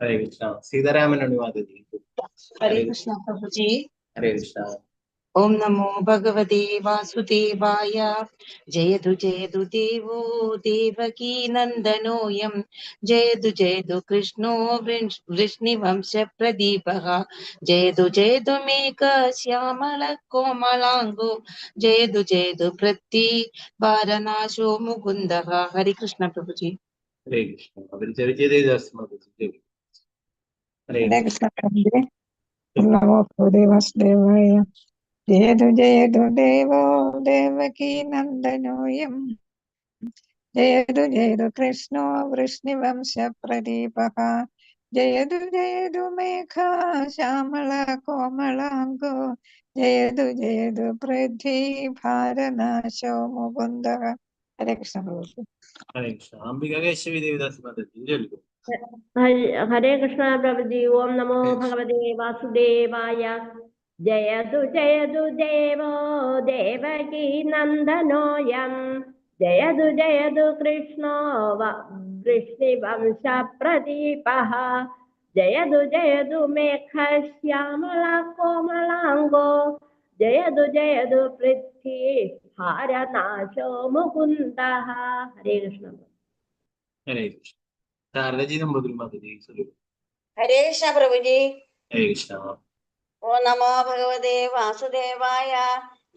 ഹരേ കൃഷ്ണ. സീതാരാമൻ മാതാജി. ഹരേ കൃഷ്ണ പ്രഭുജി. ഹരേ കൃഷ്ണ. ഓം നമോ ഭഗവതേ വാസുദേവായ. ജയതു ജയതു ദേവോ ദേവകീ നന്ദനോയം ജയതു ജയതു കൃഷ്ണോ വൃഷ്ണിവംശ പ്രദീപഃ ജയതു ജയതു മേഘശ്യാമള കോമളാംഗോ ജയതു ജയതു പൃഥ്വി ഭാരനാശോ മുകുന്ദഃ. ഹരി കൃഷ്ണ പ്രഭുജി. ഹരേ കൃഷ്ണ. അവർ ജയദേവദാസ് മാതാജി ചൊല്ലിക്കോ. ഹരേ ഹരേ കൃഷ്ണ. കൃഷ്ണ പ്രഭുജേ. ഓം നമോ ഭഗവതേ വാസുദേവായ. ജയതു ജയതു ദേവോ ദേവകീ നന്ദനോയം ജയതു ജയതു കൃഷ്ണോ വൃഷ്ണിവംശ പ്രദീപഃ ജയതു ജയതു മേഘ ശ്യാമള കോമളാംഗോ ജയതു ജയതു പൃഥ്വി ഭാരനാശോ മുകുന്ദഃ. ഹരേ കൃഷ്ണ പ്രഭു. ഹരേ കൃഷ്ണ. അംബിക കേശവി ദേവദാസ് മാതാജി ചൊല്ലിക്കോ. ഹരേ കൃഷ്ണ പ്രഭുജി. ഓം നമോ ഭഗവതേ വാസുദേവായ. ജയതു ജയതു ദേവോ ദേവകീ നന്ദനോയം ജയതു ജയതു കൃഷ്ണോ വൃഷ്ണിവംശ പ്രദീപഃ ജയതു ജയതു മേഘശ്യാമള കോമളാംഗോ ജയതു ജയതു പൃഥ്വി ഭാരനാശോ മുകുന്ദഃ. ഹരേ കൃഷ്ണ. ഹരേ കൃഷ്ണ. ശാരദജി നമ്പൂതിരി മാതാജി ചൊല്ലിക്കോ. ഹരേ കൃഷ്ണ പ്രഭുജി. ഹരേ കൃഷ്ണ. ഓ നമോ ഭഗവതേ വാസുദേവായ.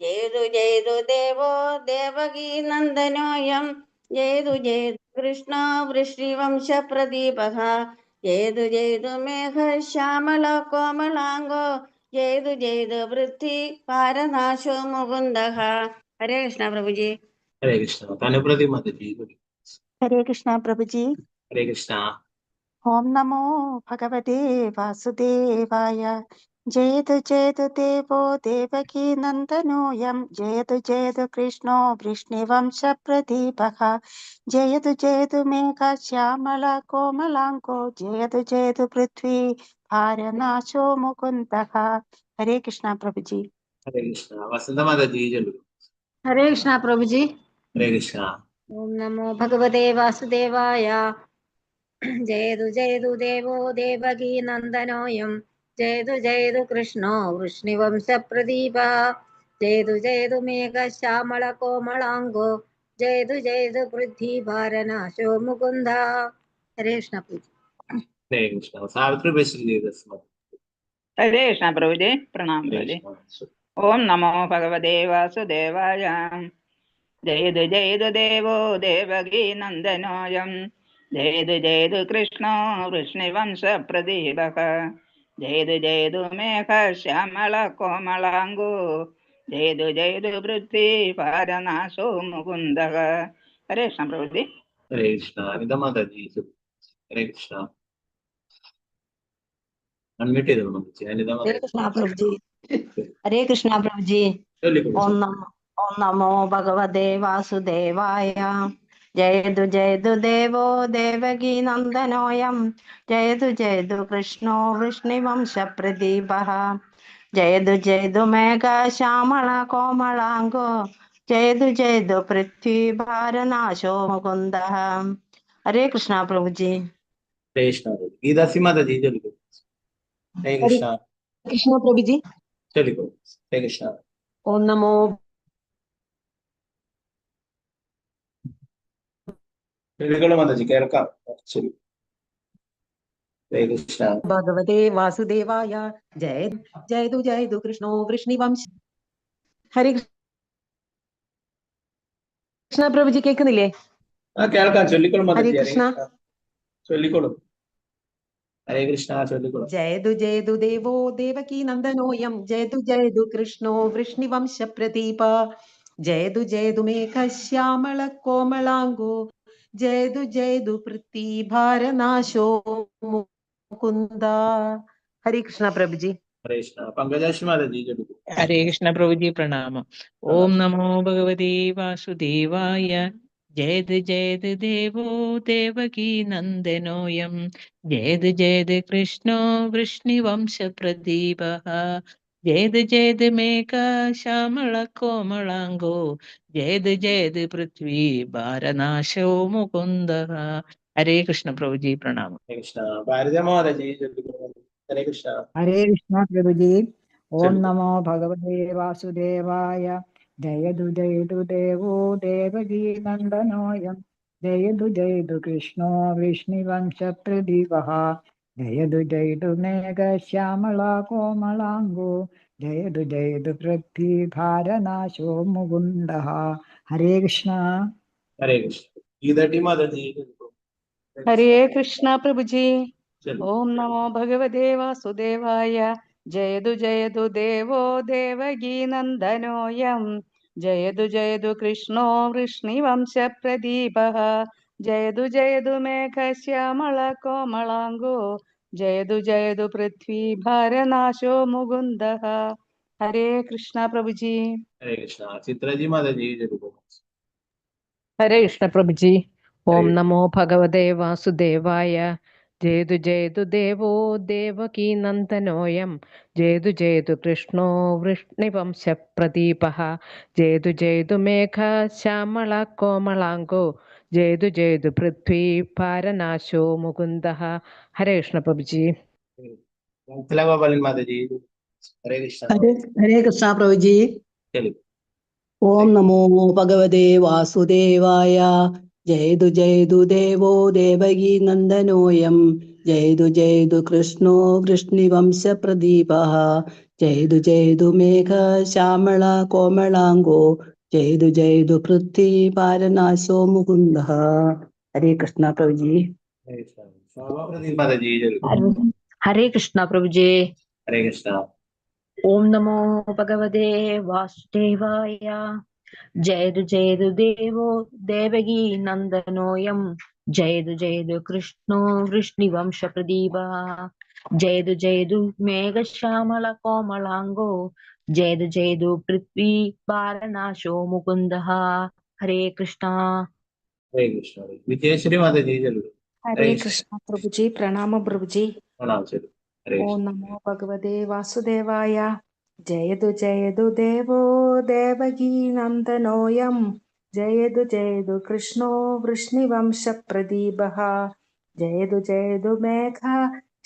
ജയതു ജയതു ദേവോ ദേവകീ നന്ദനോയം ജയതു ജയതു കൃഷ്ണ വൃഷ്ണിവംശ പ്രദീപഃ ജയതു ജയതു മേഘശ്യാമള കോമളാംഗോ ജയതു ജയതു പൃഥ്വി ഭാരനാശോ മുകുന്ദഃ. ഹരേ കൃഷ്ണ പ്രഭുജി. ഹരേ കൃഷ്ണ. തനുപ്രതി മാതാജി ചൊല്ലിക്കോ. ഹരേ കൃഷ്ണ പ്രഭുജി. ഹരേ കൃഷ്ണ. ഓം നമോ ഭഗവതേ വാസുദേവായ. ജയതു ജയതു ദേവോ ദേവകീ നന്ദനോയം. ജയതു ജയതു കൃഷ്ണോ വൃഷ്ണിവംശ പ്രദീപഃ. ജയതു ജയതു മേഘ ശ്യാമള കോമലാംഗോ. ജയതു ജയതു പൃഥ്വി ഭാരനാശോ മുകുന്ദഃ. ഹരേ കൃഷ്ണ പ്രഭുജി. ഹരേ കൃഷ്ണ. വസന്തമാതാജി ചൊല്ലു. ഹരേ കൃഷ്ണ പ്രഭുജി. ഹരേ കൃഷ്ണ. ഓം നമോ ഭഗവതേ വാസുദേവായ. ജയതു ജയതു ദേവോ ദേവകീ നന്ദനോയം. ജയതു ജയതു കൃഷ്ണോ വൃഷ്ണിവംശ പ്രദീപ. ജയതു ജയതു മേഘ ശ്യാമള കോമളാംഗോ. ജയതു ജയതു പൃഥ്വി ഭാരനാശോ മുകുന്ദ. ഹരേ കൃഷ്ണ പ്രഭുജി. ഹരേ കൃഷ്ണ. സാവിത്രി ബേശ്രീ ദസ്മത്. ഹരേ കൃഷ്ണ പ്രഭുജി. പ്രണാം ഹരേ പ്രഭുജി. കൃഷ്ണ. ഓം നമോ ഭഗവതേ വാസുദേവായ. ജയതു ജയതു ദേവോ ദേവകീ നന്ദനോയം. ജയതു ജയതു കൃഷ്ണോ വൃഷ്ണിവംശ പ്രദീപഃ. ജയതു ജയതു മേഘ ശ്യാമള കോമളാംഗോ. ജയതു ജയതു പൃഥ്വി ഭാരനാശോ മുകുന്ദഃ. ഹരേ കൃഷ്ണ പ്രഭുജി. ഹരേ കൃഷ്ണ. അനിതമാതാജി ചൊല്ലു. ഹരേ കൃഷ്ണ. അൺമ്യൂട്ട് ചെയ്തോളൂ മമ്മിച്ചി. ഹരേ അനിതമാതാജി കൃഷ്ണ പ്രഭുജി. ഹരേ കൃഷ്ണ പ്രഭുജി. ചൊല്ലിക്കോളൂ. ഓം നമോ ഭഗവതേ വാസുദേവായ. ജയതു ജയതു ദേവോ ദേവകീ നന്ദനോയം. ജയതു ജയതു കൃഷ്ണോ വൃഷ്ണിവംശ പ്രദീപഃ. ജയതു ജയതു മേഘ ശ്യാമള കോമളാംഗോ. ജയതു ജയതു പൃഥ്വി ഭാരനാശോ മുകുന്ദഃ. ഹരേ കൃഷ്ണ പ്രഭുജി. ഹരേ കൃഷ്ണ. ഗീതാസി മാതാജി ചൊല്ലിക്കോളൂ. ഹരേ കൃഷ്ണ. കൃഷ്ണ പ്രഭുജി. ചൊല്ലിക്കോളൂ. ഹരേ കൃഷ്ണ. ഓം നമോ ചൊല്ലിക്കോളൂ മാതാജി, കേൾക്കാം. ശരി. ഹരേ കൃഷ്ണ. ഭഗവതേ വാസുദേവായ. ജയതു ജയതു കൃഷ്ണോ വൃഷ്ണിവംശ. ഹരേ കൃഷ്ണ പ്രഭുജി. കേൾക്കുന്നില്ലേ? കേൾക്കാം. ചൊല്ലിക്കോളൂ ഹരേ മാതാജി. ഹരേ കൃഷ്ണ. കൃഷ്ണ. ചൊല്ലിക്കോളൂ. ഹരേ കൃഷ്ണ. ചൊല്ലിക്കോളൂ. ജയതു ജയതു ദേവോ ദേവകീ നന്ദനോയം. ജയതു ജയതു കൃഷ്ണോ വൃഷ്ണിവംശ പ്രദീപ. ജയതു ജയതു മേഘ ശ്യാമള കോമളാംഗോ. ജയതു ജയതു പൃഥ്വി ഭാരനാശോ മുകുന്ദ. ഹരേ കൃഷ്ണ പ്രഭുജി. ഹരേ കൃഷ്ണ. പങ്കജാക്ഷി മാതാജി ചൊല്ലിക്കോളൂ. ഹരേ കൃഷ്ണ പ്രഭുജി. പ്രണാമം. ഓം നമോ ഭഗവതേ വാസുദേവായ. ജയതു ജയതു ദേവോ ദേവകീ നന്ദനോയം. ജയതു ജയതു കൃഷ്ണോ വൃഷ്ണിവംശ പ്രദീപഃ. ജയതു ജയതു മേഘ ശ്യാമള കോമളാംഗോ. ജയതു ജയതു പൃഥ്വി ഭാരനാശോ മുകുന്ദഃ. ഹരേ കൃഷ്ണ പ്രഭുജി. പ്രണാമം. ഹരേ കൃഷ്ണ. ഭാരത മാതാജി ചൊല്ലിക്കോളൂ. ഹരേ കൃഷ്ണ. ഹരേ കൃഷ്ണ പ്രഭുജി. ഓം ചൊല്ലിക്കോളൂ. നമോ ഭഗവതേ വാസുദേവായ. ജയതു ജയതു ദേവോ ദേവകീ നന്ദനോയം. ജയതു ജയതു കൃഷ്ണോ വൃഷ്ണിവംശ പ്രദീപഃ. ജയതു ജയതു മേഘ ശ്യാമള കോമളാംഗോ. ജയതു ജയതു പൃഥ്വി ഭാരനാശോ മുകുന്ദഃ. ഹരേ കൃഷ്ണ. ഹരേ കൃഷ്ണ. ഗീതാട്ടി മാതാജി ചൊല്ലിക്കോളൂ. ഹരേ കൃഷ്ണ പ്രഭുജി. ചൊല്ലു. ഓം നമോ ഭഗവതേ വാസുദേവായ. ജയതു ജയതു ദേവോ ദേവകീ നന്ദനോയം. ജയതു ജയതു കൃഷ്ണോ വൃഷ്ണിവംശ പ്രദീപഃ. ജയതു ജയതു മേഘ ശ്യാമള കോമളാംഗോ. ജയതു ജയതു പൃഥ്വി ഭാരനാശോ മുകുന്ദഃ. ഹരേ കൃഷ്ണ പ്രഭുജി. ഹരേ കൃഷ്ണ. ചിത്രജി മാതാജി ചൊല്ലിക്കോളൂ. ഹരേ കൃഷ്ണ പ്രഭുജി. ഹരേ ഓം നമോ ഭഗവതേ വാസുദേവായ. ജയതു ജയതു ദേവോ ദേവകീ നന്ദനോയം. ജയതു ജയതു കൃഷ്ണോ വൃഷ്ണിവംശ പ്രദീപഃ. ജയതു ജയതു മേഘ ശ്യാമള കോമളാംഗോ. ജയതു ജയതു പൃഥ്വി ഭാരനാശോ മുകുന്ദഃ. ഹരേ കൃഷ്ണ പ്രഭുജി. ഗോപാലൻ മാതാജി. ഹരേ കൃഷ്ണ. ഹരേ കൃഷ്ണ പ്രഭുജി. ചൊല്ലു. ഓം നമോ ഭഗവതേ വാസുദേവായ. ജയതു ജയതു ദേവോ ദേവകീ നന്ദനോയം. ജയതു ജയതു കൃഷ്ണോ വൃഷ്ണിവംശ പ്രദീപഃ. ജയതു ജയതു മേഘ ശ്യാമള കോമളാംഗോ. ജയതു ജയതു പൃഥ്വി ഭാരനാശോ മുകുന്ദഃ. ഹരേ കൃഷ്ണ പ്രഭുജി. ഹരേ കൃഷ്ണ. ശോഭാപ്രദീപ് മാതാജി ചൊല്ലിക്കോളൂ. ഹരേ കൃഷ്ണ പ്രഭുജി. ഹരേ കൃഷ്ണ. ഓം നമോ ഭഗവതേ വാസുദേവായ. ജയതു ജയതു ദേവോ ദേവകീ നന്ദനോയം ജയതു ജയതു കൃഷ്ണോ വൃഷ്ണിവംശ പ്രദീപ ജയതു ജയതു മേഘശ്യാമള കോമളാംഗോ ജയതു ജയതു പൃഥ്വി ഭാരനാശോ മുകുന്ദ. ഹരേ കൃഷ്ണ. ഹരേ കൃഷ്ണ. വിജയശ്രീ മാതാജി ചൊല്ലു. ഹരേ കൃഷ്ണ പ്രഭുജി. പ്രണാമ പ്രഭുജി. പ്രണാം ചൊല്ലു. ഹരേ ഓം കൃഷ്ണ. നമോ ഭഗവതേ വാസുദേവായ. ജയതു ജയതു ദേവോ ദേവകീ നന്ദനോയം ജയതു ജയതു കൃഷ്ണോ വൃഷ്ണിവംശ പ്രദീപഃ ജയതു ജയതു മേഘ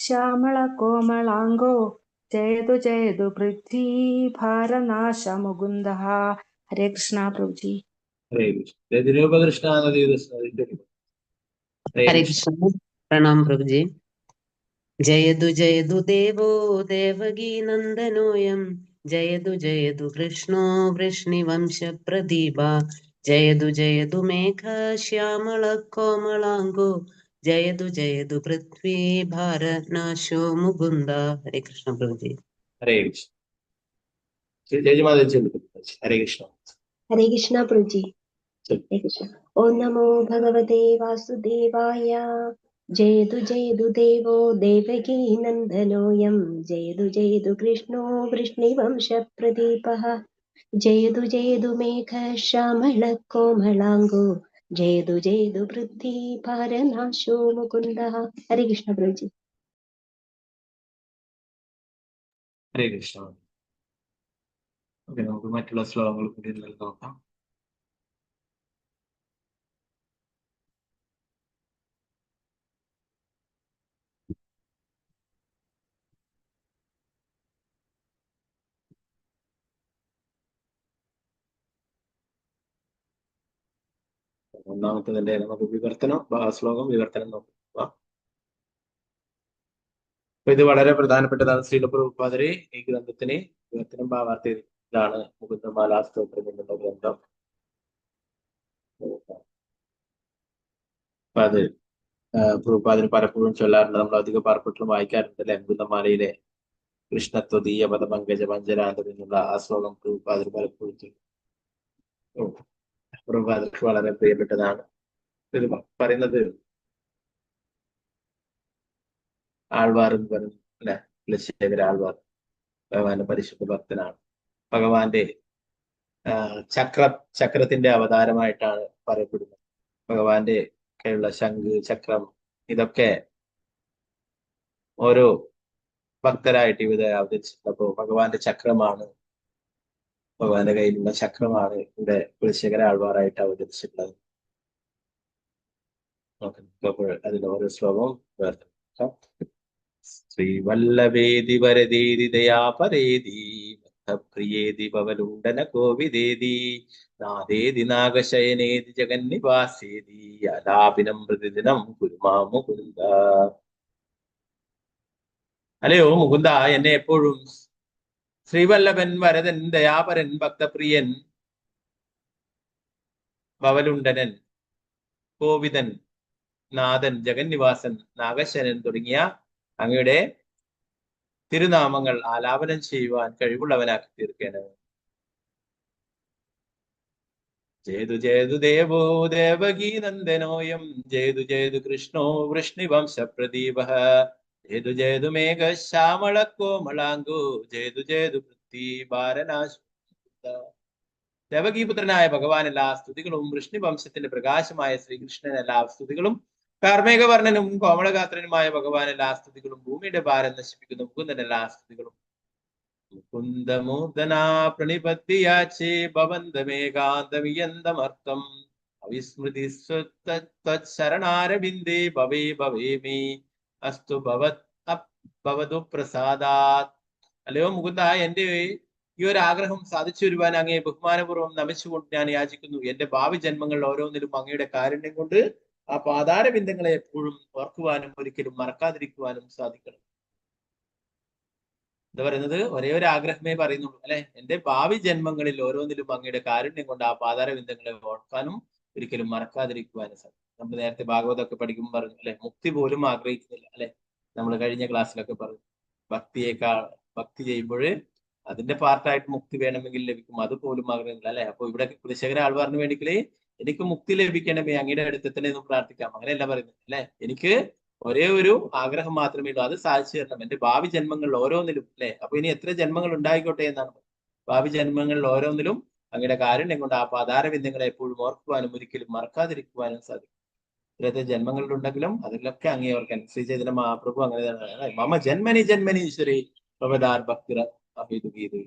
ശ്യാമള കോമളാംഗോ ജയതു ജയതു പൃഥ്വി ഭാരനാശ മുകുന്ദ. ഹരേ കൃഷ്ണ പ്രഭുജി. ഹരേ കൃഷ്ണ. രതിരൂപകൃഷ്ണ നദി ചൊല്ലു. ഹരേ കൃഷ്ണ. പ്രണാം പ്രഭുജി. ജയതു ജയതു ദേവോ ദേവകീ നന്ദനോയം ജയതു ജയതു കൃഷ്ണോ വൃഷ്ണിവംശ പ്രദീപ ജയതു ജയതു മേഘ ശ്യാമള കോമളാംഗോ ജയതു ജയതു പൃഥ്വി ഭാരനാശോ മുകുന്ദ. ഹരേ കൃഷ്ണ പ്രഭുജി. ഹരേ കൃഷ്ണ. ജയ മാതാജി ചൊല്ലു. ഹരേ കൃഷ്ണ. ഹരേ കൃഷ്ണ പ്രഭുജി. ചൊല്ലു. ഹരേ കൃഷ്ണ. ഓം നമോ ഭഗവതേ വാസുദേവായ. ജയതു ജയതു ദേവോ ദേവകീ നന്ദനോയം ജയതു ജയതു കൃഷ്ണോ വൃഷ്ണിവംശ പ്രദീപഃ ജയതു ജയതു മേഘ ശ്യാമള കോമളാംഗോ ജയതു ജയതു പൃഥ്വി ഭാരനാശോ മുകുന്ദ. ഹരേ കൃഷ്ണ പ്രഭുജി. ഹരേ കൃഷ്ണ. ഓക്കെ, നമുക്ക് മറ്റുള്ള ശ്ലോകങ്ങൾ കൂടി നോക്കാം. ഒന്നാമത്തെ നമുക്ക് വിവർത്തനം, ശ്ലോകം വിവർത്തനം നോക്കാം. അപ്പൊ ഇത് വളരെ പ്രധാനപ്പെട്ടതാണ്. ശ്രീല പ്രഭുപാദരെ ഈ ഗ്രന്ഥത്തിന് വിവർത്തനം ഭാവാർത്ഥ ഇതാണ് മുകുന്ദമാലാ സ്തോത്രം എന്നുള്ള ഗ്രന്ഥം. അപ്പൊ അത് പ്രഭുപാദന് പലപ്പോഴും ചൊല്ലാറുണ്ട്. നമ്മൾ അധികം പാർപ്പെട്ടും വായിക്കാറുണ്ടല്ലേ. മുകുന്ദമാലയിലെ കൃഷ്ണത്വതീയ പദപങ്കജ പഞ്ചരാന്തം എന്നുള്ള ആ ശ്ലോകം പ്രഭുപാദന് പലപ്പോഴും പ്രഭുപാദർക്ക് വളരെ പ്രിയപ്പെട്ടതാണ്. ഇത് പറയുന്നത് ആൾവാർ എന്ന് പറയുന്നത് അല്ലെ, കുലശേഖര ആൾവാർ ഭഗവാന്റെ പരിശുദ്ധ ഭക്തനാണ്. ഭഗവാന്റെ ചക്രത്തിന്റെ അവതാരമായിട്ടാണ് പറയപ്പെടുന്നത്. ഭഗവാന്റെ കയ്യിലുള്ള ശംഖ്, ചക്രം, ഇതൊക്കെ ഓരോ ഭക്തരായിട്ട് ഇവിടെ അവതരിച്ചിട്ടുള്ളപ്പോ ഭഗവാന്റെ ചക്രമാണ്, ഭഗവാന്റെ കയ്യിലുള്ള ചക്രമാണ് ഇവിടെ കുലശേഖര ആൾവാറായിട്ട് അവതരിച്ചിട്ടുള്ളത്. അപ്പോൾ അതിന്റെ ഓരോ ശ്ലോകവും ശ്രീവല്ലഭേതി വരദേതി ദയാപരേതി പ്രിയേതി പവലുണ്ടന കോവിദേതി നാദേതി നാഗശയനേതി ജഗന്നിവാസേതി അലാപിനം പ്രതിദിനം കുരുമാ മുകുന്ദ. അല്ലയോ മുകുന്ദ, എന്നെ എപ്പോഴും ശ്രീവല്ലഭൻ, വരദൻ, ദയാപരൻ, ഭക്തപ്രിയൻ, ഭവലുണ്ടനൻ, കോവിദൻ, നാഥൻ, ജഗന്നിവാസൻ, നാഗശയനൻ തുടങ്ങിയ അങ്ങയുടെ തിരുനാമങ്ങൾ ആലാപനം ചെയ്യുവാൻ കഴിവുള്ളവനാക്കി തീർക്കേണ്ടത്. ജയതു ജയതു ദേവോ ദേവകീ നന്ദനോയം ജയതു ജയതു കൃഷ്ണോ വൃഷ്ണിവംശ പ്രദീപഃ ജയതു ജയതു മേഘ ശ്യാമള കോമളാംഗോ ജയതു ജയതു പൃഥ്വി ഭാരനാശോ. ദേവകീപുത്രനായ ഭഗവാൻ എല്ലാ സ്തുതികളും, വൃഷ്ണിവംശത്തിന്റെ പ്രകാശമായ ശ്രീകൃഷ്ണൻ എല്ലാ സ്തുതികളും, കാർമേഘവർണ്ണനും കോമളഗാത്രനുമായ ഭഗവാൻ എല്ലാ സ്തുതികളും, ഭൂമിയുടെ ഭാരം നശിപ്പിക്കുന്ന മുകുന്ദൻ എല്ലാ സ്തുതികളും. മുകുന്ദമൂർധനാ പ്രണിപത്തിയാച്ചേ ഭവന്തമേകാന്തമിയന്തമർത്ഥം അവിസ്മൃതി ശരണാരബിന്ദേ ഭവേ ഭവേമി അസ്തു ഭവതു പ്രസാദാത്. അല്ലയോ മുകുന്ദ, എന്റെ ഈ ഒരു ആഗ്രഹം സാധിച്ചു വരുവാൻ അങ്ങയെ ബഹുമാനപൂർവ്വം നമിച്ചുകൊണ്ട് ഞാൻ യാചിക്കുന്നു. എന്റെ ഭാവി ജന്മങ്ങളിൽ ഓരോന്നിലും അങ്ങയുടെ കാരുണ്യം കൊണ്ട് ആ പാതാരബിന്ദങ്ങളെ എപ്പോഴും ഓർക്കുവാനും ഒരിക്കലും മറക്കാതിരിക്കുവാനും സാധിക്കണം. എന്താ പറയുന്നത്? ഒരേ ഒരു ആഗ്രഹമേ പറയുന്നുള്ളൂ അല്ലെ. എന്റെ ഭാവി ജന്മങ്ങളിൽ ഓരോന്നിലും അങ്ങയുടെ കാരുണ്യം കൊണ്ട് ആ പാതാരബിന്ദങ്ങളെ ഓർക്കാനും ഒരിക്കലും മറക്കാതിരിക്കുവാനും സാധിക്കും. നമ്മൾ നേരത്തെ ഭാഗവതമൊക്കെ പഠിക്കുമ്പോൾ പറഞ്ഞു അല്ലെ, മുക്തി പോലും ആഗ്രഹിക്കുന്നില്ല അല്ലെ. നമ്മൾ കഴിഞ്ഞ ക്ലാസ്സിലൊക്കെ പറഞ്ഞു ഭക്തി ചെയ്യുമ്പോൾ അതിന്റെ പാർട്ടായിട്ട് മുക്തി വേണമെങ്കിൽ ലഭിക്കും, അതുപോലും ആഗ്രഹമില്ല അല്ലെ. അപ്പൊ ഇവിടെ കുലശേഖര ആൾവാറിന് വേണ്ടിക്കലേ എനിക്ക് മുക്തി ലഭിക്കണമേ അങ്ങയുടെ അടുത്ത് തന്നെ എന്ന് പ്രാർത്ഥിക്കാം, അങ്ങനെയല്ല പറയുന്നത് അല്ലെ. എനിക്ക് ഒരേ ഒരു ആഗ്രഹം മാത്രമേ ഉള്ളൂ, അത് സാധിച്ചു തരണം എന്റെ ഭാവി ജന്മങ്ങളിൽ ഓരോന്നിലും അല്ലെ. അപ്പൊ ഇനി എത്ര ജന്മങ്ങൾ ഉണ്ടായിക്കോട്ടെ എന്നാണ്, ഭാവി ജന്മങ്ങളിൽ ഓരോന്നിലും അങ്ങയുടെ കാരുണ്യം കൊണ്ട് ആ പാതാരവിന്ദങ്ങളെ എപ്പോഴും ഓർക്കുവാനും ഒരിക്കലും മറക്കാതിരിക്കുവാനും സാധിക്കും. ഇത്രത്തെ ജന്മങ്ങളിലുണ്ടെങ്കിലും അതിലൊക്കെ അങ്ങേ ഓർക്കാൻ ശ്രീ ചൈതന്യ മഹാപ്രഭു അങ്ങനെ മമ ജന്മനി ജന്മനി ഈശ്വരി ഭവദാർ ഭക്തിര അഭിതുഗീത്.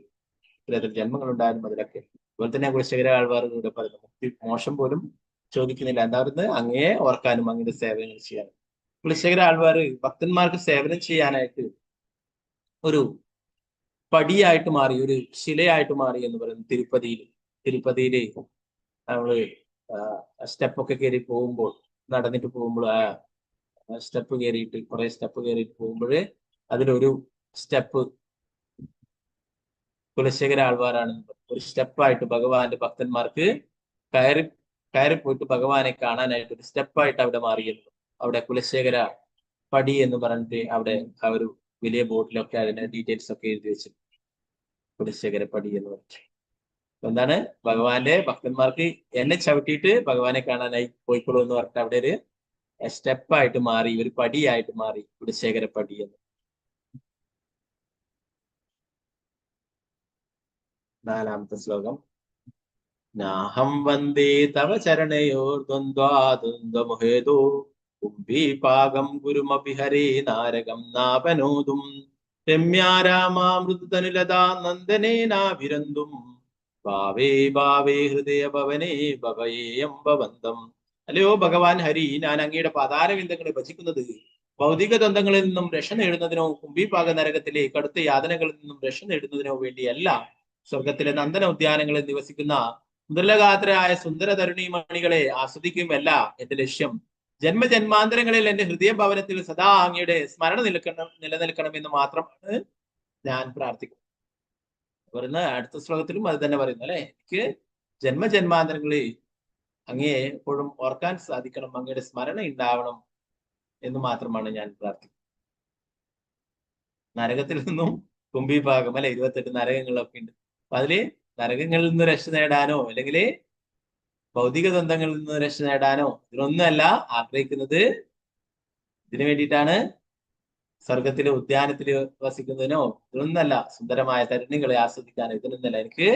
ഇത്തരത്തിൽ ജന്മങ്ങൾ ഉണ്ടായാലും അതിലൊക്കെ അതുപോലെ തന്നെ കുലശേഖര ആൾവാറുകളുടെ പറയുന്നു, മുക്തി മോശം പോലും ചോദിക്കുന്നില്ല, എന്താ പറയുന്നത്, അങ്ങയെ ഓർക്കാനും അങ്ങയുടെ സേവനങ്ങൾ ചെയ്യാനും. കുലശേഖര ആൾവാർ ഭക്തന്മാർക്ക് സേവനം ചെയ്യാനായിട്ട് ഒരു പടിയായിട്ട് മാറി, ഒരു ശിലയായിട്ട് മാറി എന്ന് പറയുന്നത് തിരുപ്പതിയില് നമ്മള് സ്റ്റെപ്പൊക്കെ കയറി പോകുമ്പോൾ, നടന്നിട്ട് പോകുമ്പോൾ ആ സ്റ്റെപ്പ് കയറിയിട്ട് കുറെ സ്റ്റെപ്പ് കയറിയിട്ട് പോകുമ്പോൾ അതിലൊരു സ്റ്റെപ്പ് കുലശേഖര ആൾവാറാണ്. ഒരു സ്റ്റെപ്പായിട്ട് ഭഗവാന്റെ ഭക്തന്മാർക്ക് കയറി പോയിട്ട് ഭഗവാനെ കാണാനായിട്ട് ഒരു സ്റ്റെപ്പായിട്ട് അവിടെ മാറിയിരുന്നു. അവിടെ കുലശേഖര പടി എന്ന് പറഞ്ഞിട്ട് അവിടെ ആ ഒരു വലിയ ബോർഡിലൊക്കെ അതിന്റെ ഡീറ്റെയിൽസ് ഒക്കെ എഴുതി വെച്ചു, കുലശേഖര പടി എന്ന് പറഞ്ഞിട്ട്. എന്താണ്, ഭഗവാന്റെ ഭക്തന്മാർക്ക് എന്നെ ചവിട്ടിയിട്ട് ഭഗവാനെ കാണാനായി പോയിക്കോളൂ എന്ന് പറഞ്ഞിട്ട് അവിടെ ഒരു സ്റ്റെപ്പായിട്ട് മാറി, ഒരു പടിയായിട്ട് മാറി കുലശേഖര പടി എന്ന്. 4ാമത്തെ ശ്ലോകം. നാഹം വന്ദേ തവ ചരണയോർ ദ്വന്ദ്വാദ്വന്ദ്വമുഹേതോ കുംഭീപാകം ഗുരുമപി ഹരേ നാരകം നാപനോതും രമ്യാരാമാമൃതനുലതാ നന്ദനേനാഭിരന്തും ഭാവേ ഭാവേ ഹൃദയ ഭവനേ ഭവയേയം ഭവന്തം. അല്ലയോ ഭഗവാൻ ഹരി, ഞാൻ അങ്ങയുടെ പാതാരവിന്ദങ്ങളെ ഭജിക്കുന്നത് ഭൗതിക ദ്വന്ദ്ങ്ങളിൽ നിന്നും രക്ഷ നേടുന്നതിനോ കുംഭീപാക നരകത്തിലെ കടുത്ത യാതനകളിൽ നിന്നും രക്ഷ നേടുന്നതിനോ വേണ്ടിയല്ല. സ്വർഗത്തിലെ നന്ദന ഉദ്യാനങ്ങളിൽ നിവസിക്കുന്ന മുതലഗാത്രരായ സുന്ദര തരുണീമണികളെ ആസ്വദിക്കുകയുമല്ല എന്റെ ലക്ഷ്യം. ജന്മജന്മാന്തരങ്ങളിൽ എന്റെ ഹൃദയഭവനത്തിൽ സദാ അങ്ങയുടെ സ്മരണ നിലനിൽക്കണമെന്ന് മാത്രമാണ് ഞാൻ പ്രാർത്ഥിക്കുന്നത്. പറയുന്ന അടുത്ത ശ്ലോകത്തിലും അത് തന്നെ പറയുന്നു അല്ലെ, എനിക്ക് ജന്മജന്മാന്തരങ്ങളിൽ അങ്ങയെ എപ്പോഴും ഓർക്കാൻ സാധിക്കണം, അങ്ങയുടെ സ്മരണ ഉണ്ടാവണം എന്ന് മാത്രമാണ് ഞാൻ പ്രാർത്ഥിക്കുന്നത്. നരകത്തിൽ നിന്നും കുംഭീഭാഗം അല്ലെ 28 നരകങ്ങളൊക്കെ ഉണ്ട്. അപ്പൊ അതില് നരകങ്ങളിൽ നിന്ന് രക്ഷ നേടാനോ അല്ലെങ്കിൽ ഭൗതിക ദ്വന്ദ്ങ്ങളിൽ നിന്ന് രക്ഷ നേടാനോ ഇതിനൊന്നുമല്ല ആഗ്രഹിക്കുന്നത്. ഇതിനു വേണ്ടിയിട്ടാണ് സ്വർഗത്തിലെ ഉദ്യാനത്തിൽ വസിക്കുന്നതിനോ ഇതിനൊന്നല്ല, സുന്ദരമായ തരുണികളെ ആസ്വദിക്കാനോ ഇതിനൊന്നല്ല. എനിക്ക്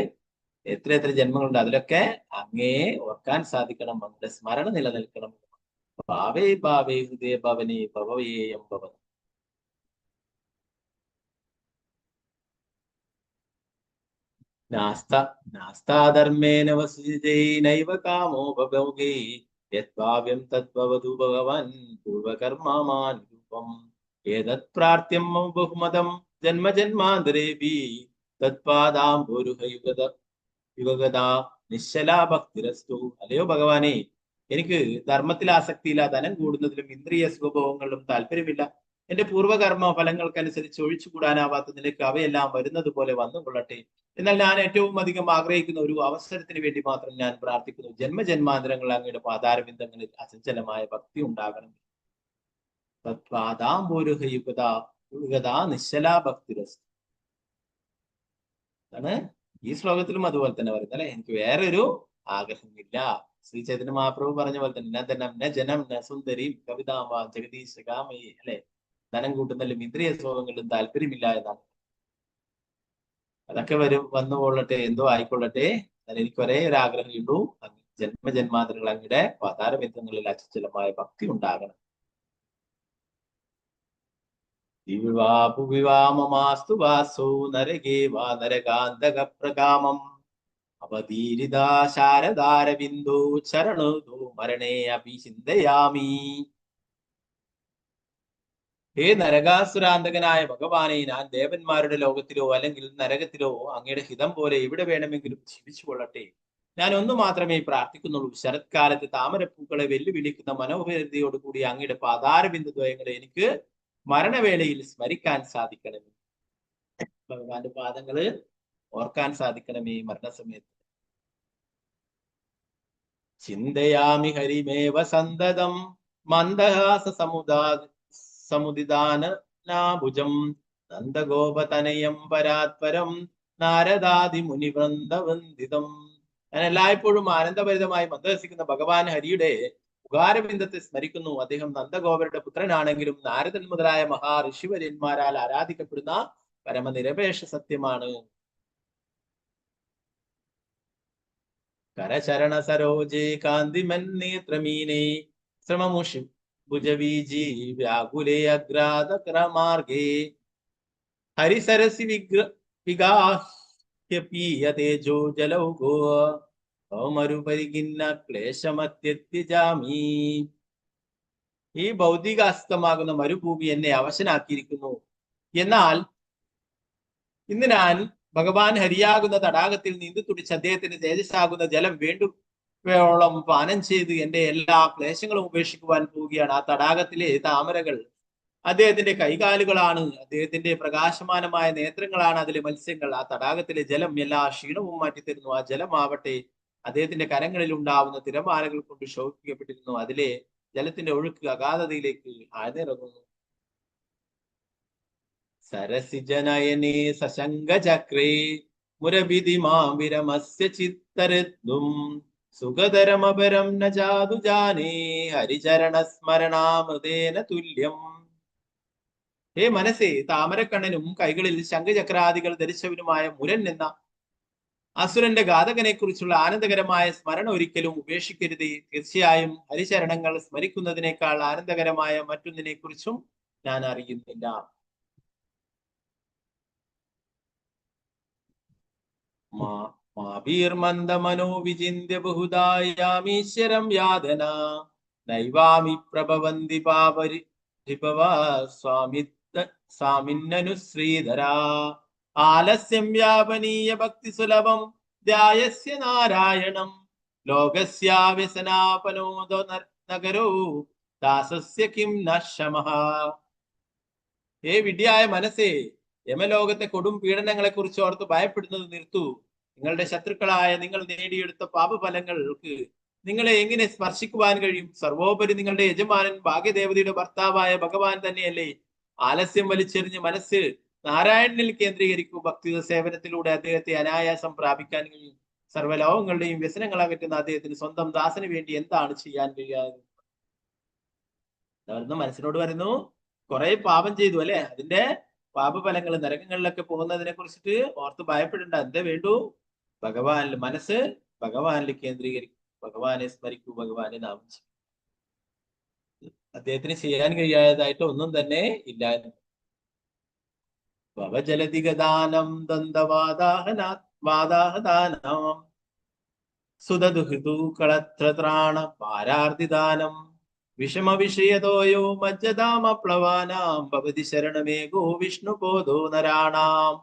എത്ര ജന്മങ്ങളുണ്ട്, അതിലൊക്കെ അങ്ങയെ ഓർക്കാൻ സാധിക്കണം, അങ്ങയുടെ സ്മരണ നിലനിൽക്കണം. ഭാവേ ഭാവേ ഹൃദയ ഭവനേ ഭവയേയം ഭവനം. നാസ്താധർമ്മേന വസുജൈനൈവ കാമോ ഭവൗകേ യദ്ഭാവ്യം തദ്ഭവതു ഭഗവാൻ പൂർവകർമ്മമാനുരൂപം ഏതത് പ്രാർത്ഥ്യം മമ ബഹുമതം ജന്മജന്മാന്തരേപി തത്പാദാംബുരുഹയുഗതാ നിശ്ചലാ ഭക്തിരസ്തു. അല്ലയോ ഭഗവാനെ, എനിക്ക് ധർമ്മത്തിൽ ആസക്തിയില്ല, ധനം കൂടുന്നതിലും ഇന്ദ്രിയ സുഖഭോഗങ്ങളിലും താല്പര്യമില്ല. എന്റെ പൂർവ്വകർമ്മ ഫലങ്ങൾക്കനുസരിച്ച് ഒഴിച്ചുകൂടാനാവാത്ത നിലയ്ക്ക് അവയെല്ലാം വരുന്നത് പോലെ വന്നുകൊള്ളട്ടെ. എന്നാൽ ഞാൻ ഏറ്റവും അധികം ആഗ്രഹിക്കുന്ന ഒരു അവസരത്തിന് വേണ്ടി മാത്രം ഞാൻ പ്രാർത്ഥിക്കുന്നു. ജന്മജന്മാന്തരങ്ങൾ അങ്ങയുടെ പാതാരബിന്ദങ്ങളിൽ അചഞ്ചലമായ ഭക്തി ഉണ്ടാകണം. തത്പാദാംബുരുഹയുഗതാ നിശ്ചലാ ഭക്തിരസ്തു. അതാണ് ഈ ശ്ലോകത്തിലും അതുപോലെ തന്നെ പറയുന്നത് അല്ലെ, എനിക്ക് വേറൊരു ആഗ്രഹമില്ല. ശ്രീ ചൈതന്യ മഹാപ്രഭു പറഞ്ഞ പോലെ തന്നെ ധനം ന ജനം ന സുന്ദരിയും കവിതാമ ജഗദീശ കാമയി അല്ലെ, ധനം കൂട്ടുന്നതിലും ഇന്ദ്രിയ സുഖങ്ങളിലും താല്പര്യമില്ല എന്നാണ്. അതൊക്കെ വന്നുകൊള്ളട്ടെ, എന്തോ ആയിക്കൊള്ളട്ടെ, എന്നാൽ എനിക്ക് ഒരേ ഒരു ആഗ്രഹമുള്ളൂ, ജന്മജന്മാന്തരങ്ങൾ അങ്ങയുടെ പാതാരബിന്ദങ്ങളിൽ അചഞ്ചലമായ ഭക്തി ഉണ്ടാകണം. ദിവിവാപുവിവാമമാസ്തു വാസോ നരകേ വാ നരകാന്തക പ്രകാമം അവതീരിതാ ശാരദാരബിന്ദു ചരണോദോ മരണേ അഭി ചിന്തയാമി. ഹേ നരകാസുരാന്തകനായ ഭഗവാനെ, ഞാൻ ദേവന്മാരുടെ ലോകത്തിലോ അല്ലെങ്കിൽ നരകത്തിലോ അങ്ങയുടെ ഹിതം പോലെ എവിടെ വേണമെങ്കിലും ജീവിച്ചു കൊള്ളട്ടെ. ഞാൻ ഒന്നു മാത്രമേ പ്രാർത്ഥിക്കുന്നുള്ളൂ, ശരത്കാലത്ത് താമരപ്പൂക്കളെ വെല്ലുവിളിക്കുന്ന മനോഹരതയോടുകൂടി അങ്ങയുടെ പാതാരബിന്ദു ദ്വയങ്ങളെ എനിക്ക് മരണവേളയിൽ സ്മരിക്കാൻ സാധിക്കണമേ. ഭഗവാന്റെ പാദങ്ങള് ഓർക്കാൻ സാധിക്കണമേ മരണസമയത്ത്. ചിന്തയാമി ഹരിമേവ സന്തതം മന്ദഹാസ സമുദിദാനാഭുജം നന്ദഗോപതനയം പരാത്പരം നാരദാദി മുനിവൃന്ദവന്ദിതം. ഞാൻ എല്ലായ്പ്പോഴും ആനന്ദഭരിതമായി മന്ദഹസിക്കുന്ന ഭഗവാൻ ഹരിയുടെ ഉകാരബിന്ദത്തെ സ്മരിക്കുന്നു. അദ്ദേഹം നന്ദഗോപരുടെ പുത്രനാണെങ്കിലും നാരദൻ മുതലായ മഹാ ഋഷിവര്യന്മാരാൽ ആരാധിക്കപ്പെടുന്ന പരമനിരപേക്ഷ സത്യമാണ്. കരചരണ സരോജേ കാന്തിമൻ നേത്രമീനേ ശ്രമമുഷി ഭുജവീജി വ്യാകുലേ അഗ്രാതകരമാർഗേ ഹരിസരസി വിഗാഹ്യപീയതേജോ ജലൗഘോ കൗമരുപരിഖിന്ന ക്ലേശമത്യത്യജാമി. ഈ ഭൗതികാസ്തമാകുന്ന മരുഭൂമി എന്നെ അവശനാക്കിയിരിക്കുന്നു. എന്നാൽ ഇന്ന് ഞാൻ ഭഗവാൻ ഹരിയാകുന്ന തടാകത്തിൽ നീന്തി തുടിച്ച് അദ്ദേഹത്തിന് തേജസ്സാകുന്ന ജലം വേണ്ടുവോളം പാനം ചെയ്ത് എന്റെ എല്ലാ ക്ലേശങ്ങളും ഉപേക്ഷിക്കുവാൻ പോവുകയാണ്. ആ തടാകത്തിലെ താമരകൾ അദ്ദേഹത്തിന്റെ കൈകാലുകളാണ്, അദ്ദേഹത്തിന്റെ പ്രകാശമാനമായ നേത്രങ്ങളാണ് അതിലെ മത്സ്യങ്ങൾ. ആ തടാകത്തിലെ ജലം എല്ലാ ക്ഷീണവും മാറ്റിത്തരുന്നു. ആ ജലമാവട്ടെ അദ്ദേഹത്തിന്റെ കരങ്ങളിൽ ഉണ്ടാവുന്ന തിരമാലകൾ കൊണ്ട് ശോഭിക്കപ്പെട്ടിരുന്നു. അതിലെ ജലത്തിന്റെ ഒഴുക്ക് അഗാധതയിലേക്ക് ആഴ്ന്നിറങ്ങുന്നു. സരസിജനയനേ സശങ്കചക്രേ മുരഭിതിമാവിരമസ്യ ചിത്തരത്നും സുഖതരമപരം ന ജാതു ജാനേ ഹരിചരണ സ്മരണാമൃതേന തുല്യം. ഹേ മനസ്സേ, താമരക്കണ്ണനും കൈകളിൽ ശംഖചക്രാദികൾ ധരിച്ചവനുമായ മുരൻ എന്ന അസുരന്റെ ഘാതകനെ കുറിച്ചുള്ള ആനന്ദകരമായ സ്മരണ ഒരിക്കലും ഉപേക്ഷിക്കരുത്. തീർച്ചയായും ഹരിചരണങ്ങൾ സ്മരിക്കുന്നതിനേക്കാൾ ആനന്ദകരമായ മറ്റൊന്നിനെ കുറിച്ചും ഞാൻ അറിയുന്നില്ല. മാവീർമന്ദമനോ വിചിന്യ ബഹുദായാമീശ്വരം യാതന നൈവാമി പ്രഭവന്തി സ്വാമിന്നനുശ്രീധരാ ആലസ്യം വ്യാപനീയ ഭക്തി സുലഭം ധ്യായസ്യ നാരായണം ലോകസ്യാവ്യസനാപനോദോ നഗരോ ദാസസ്യ കിം നശമഃ. ഹേ വിഡ്ഢിയായ മനസ്സേ, യമലോകത്തെ കൊടും പീഡനങ്ങളെ കുറിച്ച് ഓർത്ത് ഭയപ്പെടുന്നത് നിർത്തൂ. നിങ്ങളുടെ ശത്രുക്കളായ നിങ്ങൾ നേടിയെടുത്ത പാപഫലങ്ങൾക്ക് നിങ്ങളെ എങ്ങനെ സ്പർശിക്കുവാൻ കഴിയും? സർവോപരി നിങ്ങളുടെ യജമാനൻ ഭാഗ്യദേവതയുടെ ഭർത്താവായ ഭഗവാൻ തന്നെയല്ലേ. ആലസ്യം വലിച്ചെറിഞ്ഞ് മനസ്സ് നാരായണനിൽ കേന്ദ്രീകരിക്കൂ. ഭക്തിയുത സേവനത്തിലൂടെ അദ്ദേഹത്തെ അനായാസം പ്രാപിക്കാൻ കഴിയും. സർവ്വലോകങ്ങളുടെയും വ്യസനങ്ങൾ അകറ്റുന്ന അദ്ദേഹത്തിന് സ്വന്തം ദാസന് വേണ്ടി എന്താണ് ചെയ്യാൻ കഴിയാതെ? മനസ്സിനോട് പറയുന്നു, കുറെ പാപം ചെയ്തു അല്ലെ, അതിന്റെ പാപഫലങ്ങൾ നരകങ്ങളിലൊക്കെ പോകുന്നതിനെ കുറിച്ചിട്ട് ഓർത്ത് ഭയപ്പെടേണ്ട. എന്തേ വേണ്ടു? ഭഗവാനിൽ മനസ്സ് ഭഗവാനിൽ കേന്ദ്രീകരിക്കും. ഭഗവാനെ സ്മരിക്കൂ, ഭഗവാനെ നാമിച്ചു. അദ്ദേഹത്തിന് ചെയ്യാൻ കഴിയാത്തതായിട്ട് ഒന്നും തന്നെ ഇല്ല. ഭവജലധിഗദാനം ദന്തവാദാഹനാത്മാദാഹദാനം സുതദുഹൃതു കളത്രത്രാണ പാരാർത്തിദാനം വിഷമ വിഷയതോയോ മജ്ജതാമപ്ലവാനാം ഭവതി ശരണമേകോ വിഷ്ണുപോദോ നരാണാം.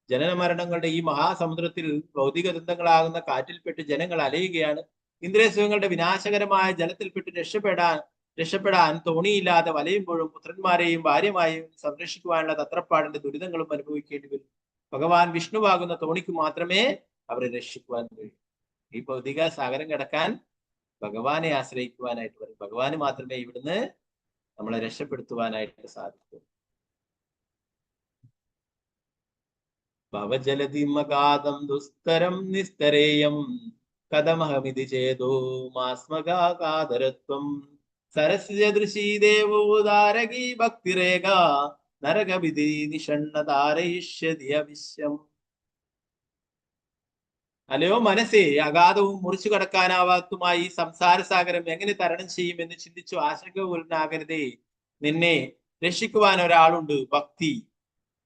ജനന മരണങ്ങളുടെ ഈ മഹാസമുദ്രത്തിൽ ഭൗതിക ദുരന്തങ്ങളാകുന്ന കാറ്റിൽപ്പെട്ട് ജനങ്ങൾ അലയുകയാണ്. ഇന്ദ്രിയസുഖങ്ങളുടെ വിനാശകരമായ ജലത്തിൽപ്പെട്ട് രക്ഷപ്പെടാൻ തോണിയില്ലാതെ വലയുമ്പോഴും പുത്രന്മാരെയും ഭാര്യമാരെയും സംരക്ഷിക്കുവാനുള്ള തത്രപ്പാടിന്റെ ദുരിതങ്ങളും അനുഭവിക്കേണ്ടി വരും. ഭഗവാൻ വിഷ്ണുവാകുന്ന തോണിക്ക് മാത്രമേ അവരെ രക്ഷിക്കുവാൻ കഴിയൂ. ഈ ഭൗതിക സാഗരം കടക്കാൻ ഭഗവാനെ ആശ്രയിക്കുവാനായിട്ട് പറയും. ഭഗവാന് മാത്രമേ ഇവിടുന്ന് നമ്മളെ രക്ഷപ്പെടുത്തുവാനായിട്ട് സാധിക്കൂ. ഭവജലതിമഗാധം ദുസ്തരം നിസ്തരേയം കഥമഹമിതി ചേതോ മാസ്മകാദരത്വം സരസ്യദൃശീ ദേവോദാരകീ ഭക്തിരേഖ നരകവിധി നിഷണ്ണതാരയിഷ്യതി അവിശ്യം. അല്ലയോ മനസ്സേ, അഗാധവും മുറിച്ചു കടക്കാനാവാത്തതുമായി ഈ സംസാര സാഗരം എങ്ങനെ തരണം ചെയ്യുമെന്ന് ചിന്തിച്ചു ആശങ്കപൂർണനാകരുതേ. നിന്നെ രക്ഷിക്കുവാൻ ഒരാളുണ്ട്, ഭക്തി.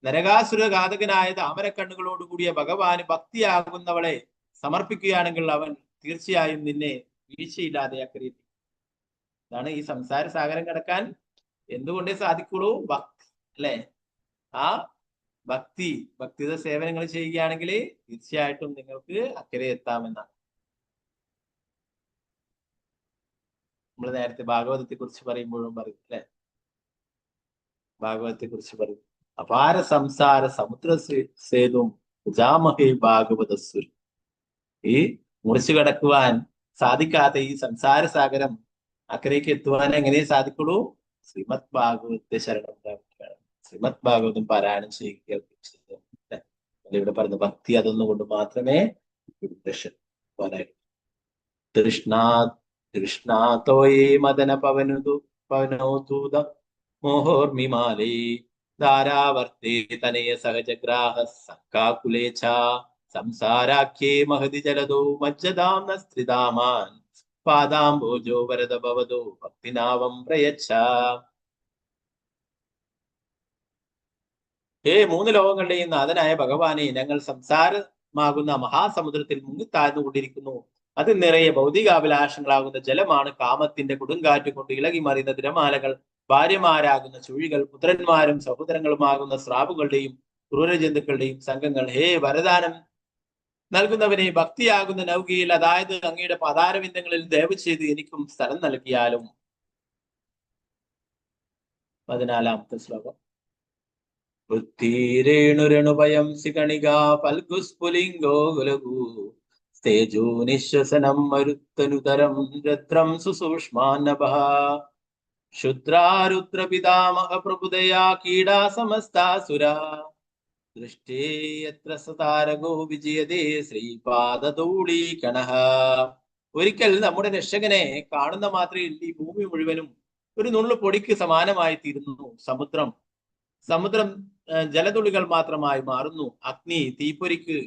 നരകാസുര ഘാതകനായ താമരക്കണ്ണുകളോടുകൂടിയ ഭഗവാന് ഭക്തിയാകുന്നവളെ സമർപ്പിക്കുകയാണെങ്കിൽ അവൻ തീർച്ചയായും നിന്നെ വീഴ്ചയില്ലാതെ അക്കരെ. ഇതാണ് ഈ സംസാര സാഗരം കടക്കാൻ എന്തുകൊണ്ടേ സാധിക്കുള്ളൂ? ഭക്തി അല്ലെ. ആ ഭക്തിയുത സേവനങ്ങൾ ചെയ്യുകയാണെങ്കിൽ തീർച്ചയായിട്ടും നിങ്ങൾക്ക് അക്കരെ എത്താമെന്നാണ്. നമ്മൾ നേരത്തെ ഭാഗവതത്തെ കുറിച്ച് പറയുമ്പോഴും പറയും അല്ലെ, ഭാഗവതത്തെ കുറിച്ച് പറയും, അപാര സംസാര സമുദ്ര സേതും ജാമഹേ ഭാഗവതസ്വർ. ഈ മുറിച്ചു കടക്കുവാൻ സാധിക്കാത്ത ഈ സംസാര സാഗരം അക്കരയ്ക്ക് എത്തുവാൻ എങ്ങനെ സാധിക്കുള്ളൂ? ശ്രീമദ് ഭാഗവത്തെ ശരണം പ്രാപിക്കുകയാണ്. ശ്രീമദ് ഭാഗവതം പാരായണം ചെയ്യുക. ഇവിടെ പറയുന്ന ഭക്തി അതൊന്നുകൊണ്ട് മാത്രമേ തൃഷ്ണാത്തോയേ മദന പവനോദൂത മോഹോർമിമാലേ ധാരാവർത്തേ തനയ സഹജഗ്രാഹ സക്കാകുലേ ച സംസാരാഖ്യേ മഹതി ജലദോ മജ്ജതാം നസ്ത്രിതാമാൻ പാദാംബോജോ വരദ ഭവതോ ഭക്തിനാവം പ്രയച്ഛ. ഹേ മൂന്ന് ലോകങ്ങളുടെയും നാഥനായ ഭഗവാനെ, ഞങ്ങൾ സംസാരമാകുന്ന മഹാസമുദ്രത്തിൽ മുങ്ങിത്താഴ്ന്നുകൊണ്ടിരിക്കുന്നു. അത് നിറയെ ഭൗതികാഭിലാഷങ്ങളാകുന്ന ജലമാണ്. കാമത്തിന്റെ കൊടുങ്കാറ്റ് കൊണ്ട് ഇളകി മറിയുന്ന തിരമാലകൾ, ഭാര്യമാരാകുന്ന ചുഴികൾ, പുത്രന്മാരും സഹോദരങ്ങളുമാകുന്ന സ്രാവുകളുടെയും ക്രൂരജന്തുക്കളുടെയും സംഘങ്ങൾ. ഹേ വരദാനം നൽകുന്നവനെ, ഭക്തിയാകുന്ന നൗകയിൽ, അതായത് അങ്ങയുടെ പദാരവിന്ദങ്ങളിൽ ദയവ് ചെയ്ത് എനിക്കും സ്ഥലം നൽകിയാലും. 14ാമത്തെ ശ്ലോകം. വൃത്തിരേണുരണുഭയം സികണികാ ഫൽഗുസ്ഫുലിംഗോ ഗുലഗു തേജോ നിശ്വസനം മരുത്തനുതരം രദ്രം സുസൂക്ഷ്മാനഭഃ ശുദ്രാരുദ്രപിതാമഹ പ്രഭുദയാ കീടാ സമസ്താസുരാ ദൃഷ്ടേ യത്ര സതാരകോ വിജയതേ ശ്രീപാദധൂളീകണഃ. ഒരിക്കൽ നമ്മുടെ രക്ഷകനെ കാണുന്ന മാത്രയിൽ ഈ ഭൂമി മുഴുവനും ഒരു നുള്ളു പൊടിക്ക് സമാനമായി തീരുന്നു. സമുദ്രം ജലതുള്ളികൾ മാത്രമായി മാറുന്നു. അഗ്നി തീപ്പൊരിക്ക്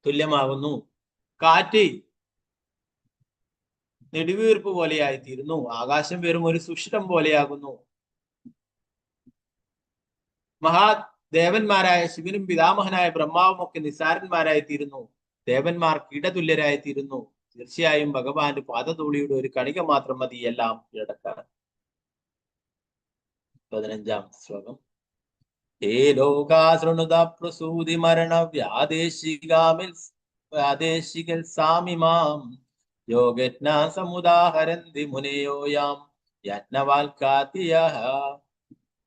തുല്യമാകുന്നു. കാറ്റ് നെടുവീർപ്പ് പോലെയായി തീരുന്നു. ആകാശം വെറും ഒരു സുഷിരം പോലെയാകുന്നു. മഹാദേവന്മാരായ ശിവനും പിതാമഹനായ ബ്രഹ്മാവും ഒക്കെ നിസ്സാരന്മാരായി തീരുന്നു. ദേവന്മാർ കീടതുല്യരായി തീരുന്നു. തീർച്ചയായും ഭഗവാന്റെ പാദധൂളിയുടെ ഒരു കണിക മാത്രം മതി എല്ലാം കീഴടക്കാൻ. 15ാം ശ്ലോകം. ഹേ ലോകാശൃണുത പ്രസൂതി മരണ വ്യാദേശികൽ സാമിമാം യോഗജ്ഞ സമുദാഹരന്തി മുനയോയാം യജ്ഞവാൽക്കാതിയഃ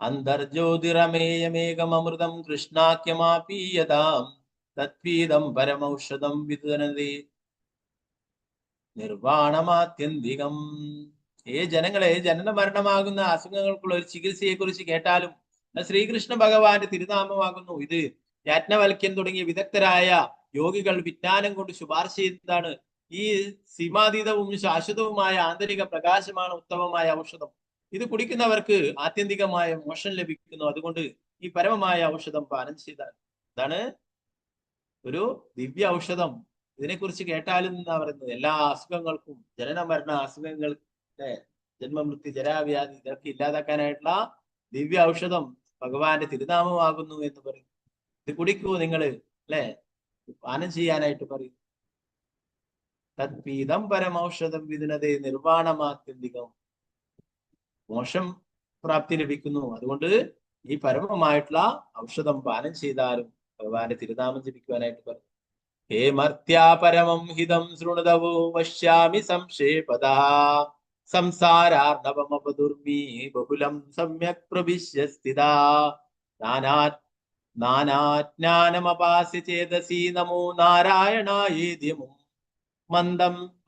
അന്തർജ്യോതിരമേയമേകമൃതം കൃഷ്ണാഖ്യമാപീയതാം തത്വീദം പരമൌഷധം വിതുനതി നിർവാണമാത്യന്തികം. ഹേ ജനങ്ങളെ, ജനന മരണമാകുന്ന അസുഖങ്ങൾക്കുള്ള ഒരു ചികിത്സയെ കുറിച്ച് കേട്ടാലും ശ്രീകൃഷ്ണ ഭഗവാന്റെ തിരുനാമമാകുന്നു ഇത്. യാജ്ഞവൽക്യൻ തുടങ്ങിയ വിദഗ്ധരായ യോഗികൾ വിജ്ഞാനം കൊണ്ട് ശുപാർശ ചെയ്തതാണ്. ഈ സീമാതീതവും ശാശ്വതവുമായ ആന്തരിക പ്രകാശമാണ് ഉത്തമമായ ഔഷധം. ഇത് കുടിക്കുന്നവർക്ക് ആത്യന്തികമായ മോക്ഷം ലഭിക്കുന്നു. അതുകൊണ്ട് ഈ പരമമായ ഔഷധം പാനം ചെയ്താൽ ഇതാണ് ഒരു ദിവ്യ ഔഷധം. ഇതിനെക്കുറിച്ച് കേട്ടാലും എന്നാ പറയുന്നത്, എല്ലാ അസുഖങ്ങൾക്കും, ജനന മരണ അസുഖങ്ങൾ, ജന്മമൃത്യു ജരാവ്യാധി, ഇതൊക്കെ ഇല്ലാതാക്കാനായിട്ടുള്ള ദിവ്യ ഔഷധം ഭഗവാന്റെ തിരുനാമമാകുന്നു എന്ന് പറയും. ഇത് കുടിക്കൂ നിങ്ങൾ, അല്ലെ, പാനം ചെയ്യാനായിട്ട് പറയും. തത്പീതം പരമൌഷധം വിതുനതേ നിർവാണമാത്യന്തികം. മോക്ഷം പ്രാപ്തി ലഭിക്കുന്നു. അതുകൊണ്ട് ഈ പരമമായിട്ടുള്ള ഔഷധം പാനം ചെയ്താലും ഭഗവാന്റെ തിരുനാമം ജപിക്കുവാനായിട്ട് പറയും. ഹേ മർത്യാ പരമം ഹിതം ശൃണുതവോ വശ്യാമി സംക്ഷേപദഃ സംസാരാർണവമപദുർമീ ബഹുലം സമ്യക് പ്രവിശ്യ സ്ഥിതാ നാനാജ്ഞാനമപാസ്യ ചേതസി നമോ നാരായണായേദ്യമും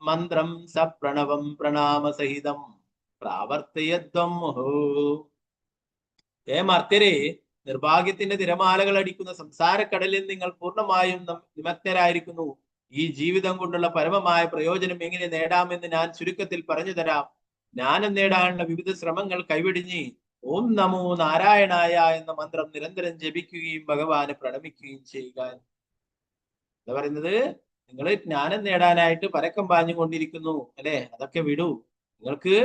മന്ത്രം സപ്രണവം പ്രണാമസഹിതം പ്രാവർത്തയധ്വം മുഹു. ഹേ മർത്യരെ, നിർഭാഗ്യത്തിന്റെ തിരമാലകൾ അടിക്കുന്ന സംസാരക്കടലിൽ നിങ്ങൾ പൂർണ്ണമായും നിമഗ്നരായിരിക്കുന്നു. ഈ ജീവിതം കൊണ്ടുള്ള പരമമായ പ്രയോജനം എങ്ങനെ നേടാമെന്ന് ഞാൻ ചുരുക്കത്തിൽ പറഞ്ഞു തരാം. ജ്ഞാനം നേടാനുള്ള വിവിധ ശ്രമങ്ങൾ കൈവെടിഞ്ഞ് ഓം നമോ നാരായണായ എന്ന മന്ത്രം നിരന്തരം ജപിക്കുകയും ഭഗവാനെ പ്രണമിക്കുകയും ചെയ്യുക. എന്താ പറയുന്നത്? നിങ്ങൾ ജ്ഞാനം നേടാനായിട്ട് പരക്കം പാഞ്ഞുകൊണ്ടിരിക്കുന്നു, അല്ലെ? അതൊക്കെ വിടൂ. നിങ്ങൾക്ക്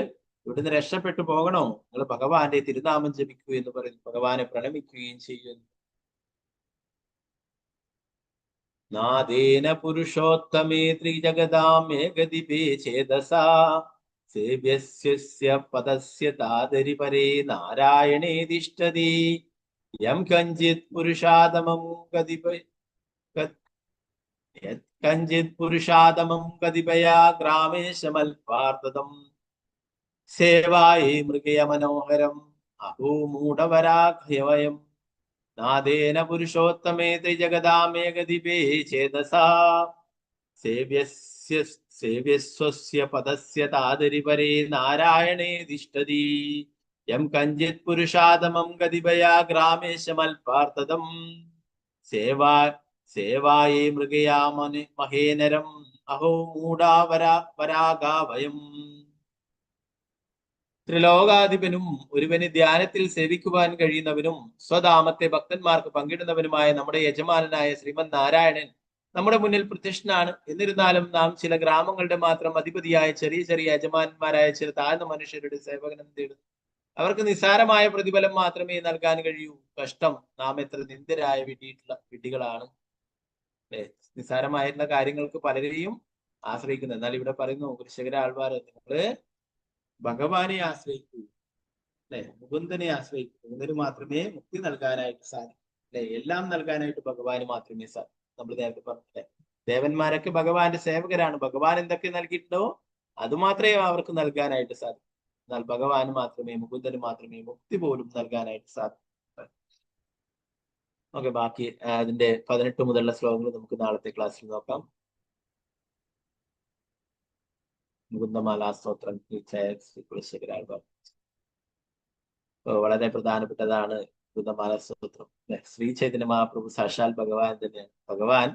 ഇവിടുന്ന് രക്ഷപ്പെട്ടു പോകണോ? നിങ്ങൾ ഭഗവാന്റെ തിരുനാമം ജപിക്കൂ എന്ന് പറയുന്നു. ഭഗവാനെ പ്രണമിക്കുകയും ചെയ്യുന്നു. നാദേന പുരുഷോത്തമേ ത്രിജഗതാം ഏകദിപേ ചേതസാ സേവ്യസ്യ പദസ്യ താദരി പരേ നാരായണേ തിഷ്ഠതി യം കഞ്ചിത് പുരുഷാതമം കതിപയാ ഗ്രാമേശമൽപാർത്തതം സേവായേ മൃഗയ മനോഹരം അഹോ മൂഢവരാഹ്യവയം നാദേന പുരുഷോത്തമേ ത്രിജഗതാമേകദിപേ ചേതസാ സേവ്യസ്വസ്യ പദസ്യ താദരി പരേ നാരായണേ തിഷ്ഠതി യം കഞ്ചിത് പുരുഷാതമം ഗതിപയാ ഗ്രാമേശമൽപാർത്തതം സേവായേ മൃഗയാമന് മഹേനരം അഹോ മൂടാ വരാഗാവയം. ത്രിലോകാധിപനും ഒരുവന് ധ്യാനത്തിൽ സേവിക്കുവാൻ കഴിയുന്നവനും സ്വധാമത്തെ ഭക്തന്മാർക്ക് പങ്കിടുന്നവനുമായ നമ്മുടെ യജമാനനായ ശ്രീമദ് നാരായണൻ നമ്മുടെ മുന്നിൽ പ്രത്യക്ഷനാണ്. എന്നിരുന്നാലും നാം ചില ഗ്രാമങ്ങളുടെ മാത്രം അധിപതിയായ ചെറിയ ചെറിയ യജമാനന്മാരായ ചില താഴ്ന്ന മനുഷ്യരുടെ സേവകനം തേടുന്നു. അവർക്ക് നിസ്സാരമായ പ്രതിഫലം മാത്രമേ നൽകാൻ കഴിയൂ. കഷ്ടം, നാം എത്ര നിന്ദരായ വിഡ്ഢികളാണ്. നിസ്സാരമായിട്ടുള്ള കാര്യങ്ങൾക്ക് പലരെയും ആശ്രയിക്കുന്നത്. എന്നാൽ ഇവിടെ പറയുന്നു കൃഷകര ആൾവാർ, നിങ്ങള് ഭഗവാനെ ആശ്രയിക്കൂ, അല്ലെ, മുകുന്ദനെ ആശ്രയിക്കൂ. മുകുന്ദന് മാത്രമേ മുക്തി നൽകാനായിട്ട് സാധിക്കൂ, അല്ലെ, എല്ലാം നൽകാനായിട്ട് ഭഗവാന് മാത്രമേ സാധിക്കൂ. നമ്മൾ നേരത്തെ പറഞ്ഞില്ലേ, ദേവന്മാരൊക്കെ ഭഗവാന്റെ സേവകരാണ്. ഭഗവാൻ എന്തൊക്കെ നൽകിയിട്ടുണ്ടോ അത് മാത്രമേ അവർക്ക് നൽകാനായിട്ട് സാധിക്കൂ. എന്നാൽ ഭഗവാന് മാത്രമേ, മുകുന്ദന് മാത്രമേ മുക്തി പോലും നൽകാനായിട്ട് സാധിക്കൂ. ഓക്കെ, ബാക്കി അതിന്റെ 18 മുതലുള്ള ശ്ലോകങ്ങൾ നമുക്ക് നാളത്തെ ക്ലാസ്സിൽ നോക്കാം. മുകുന്ദമാലാ സ്തോത്രം വളരെ പ്രധാനപ്പെട്ടതാണ് മുകുന്ദമാലാ സ്തോത്രം. ശ്രീ ചൈതന്യ മഹാപ്രഭു സാക്ഷാൽ ഭഗവാൻ തന്നെയാണ്. ഭഗവാൻ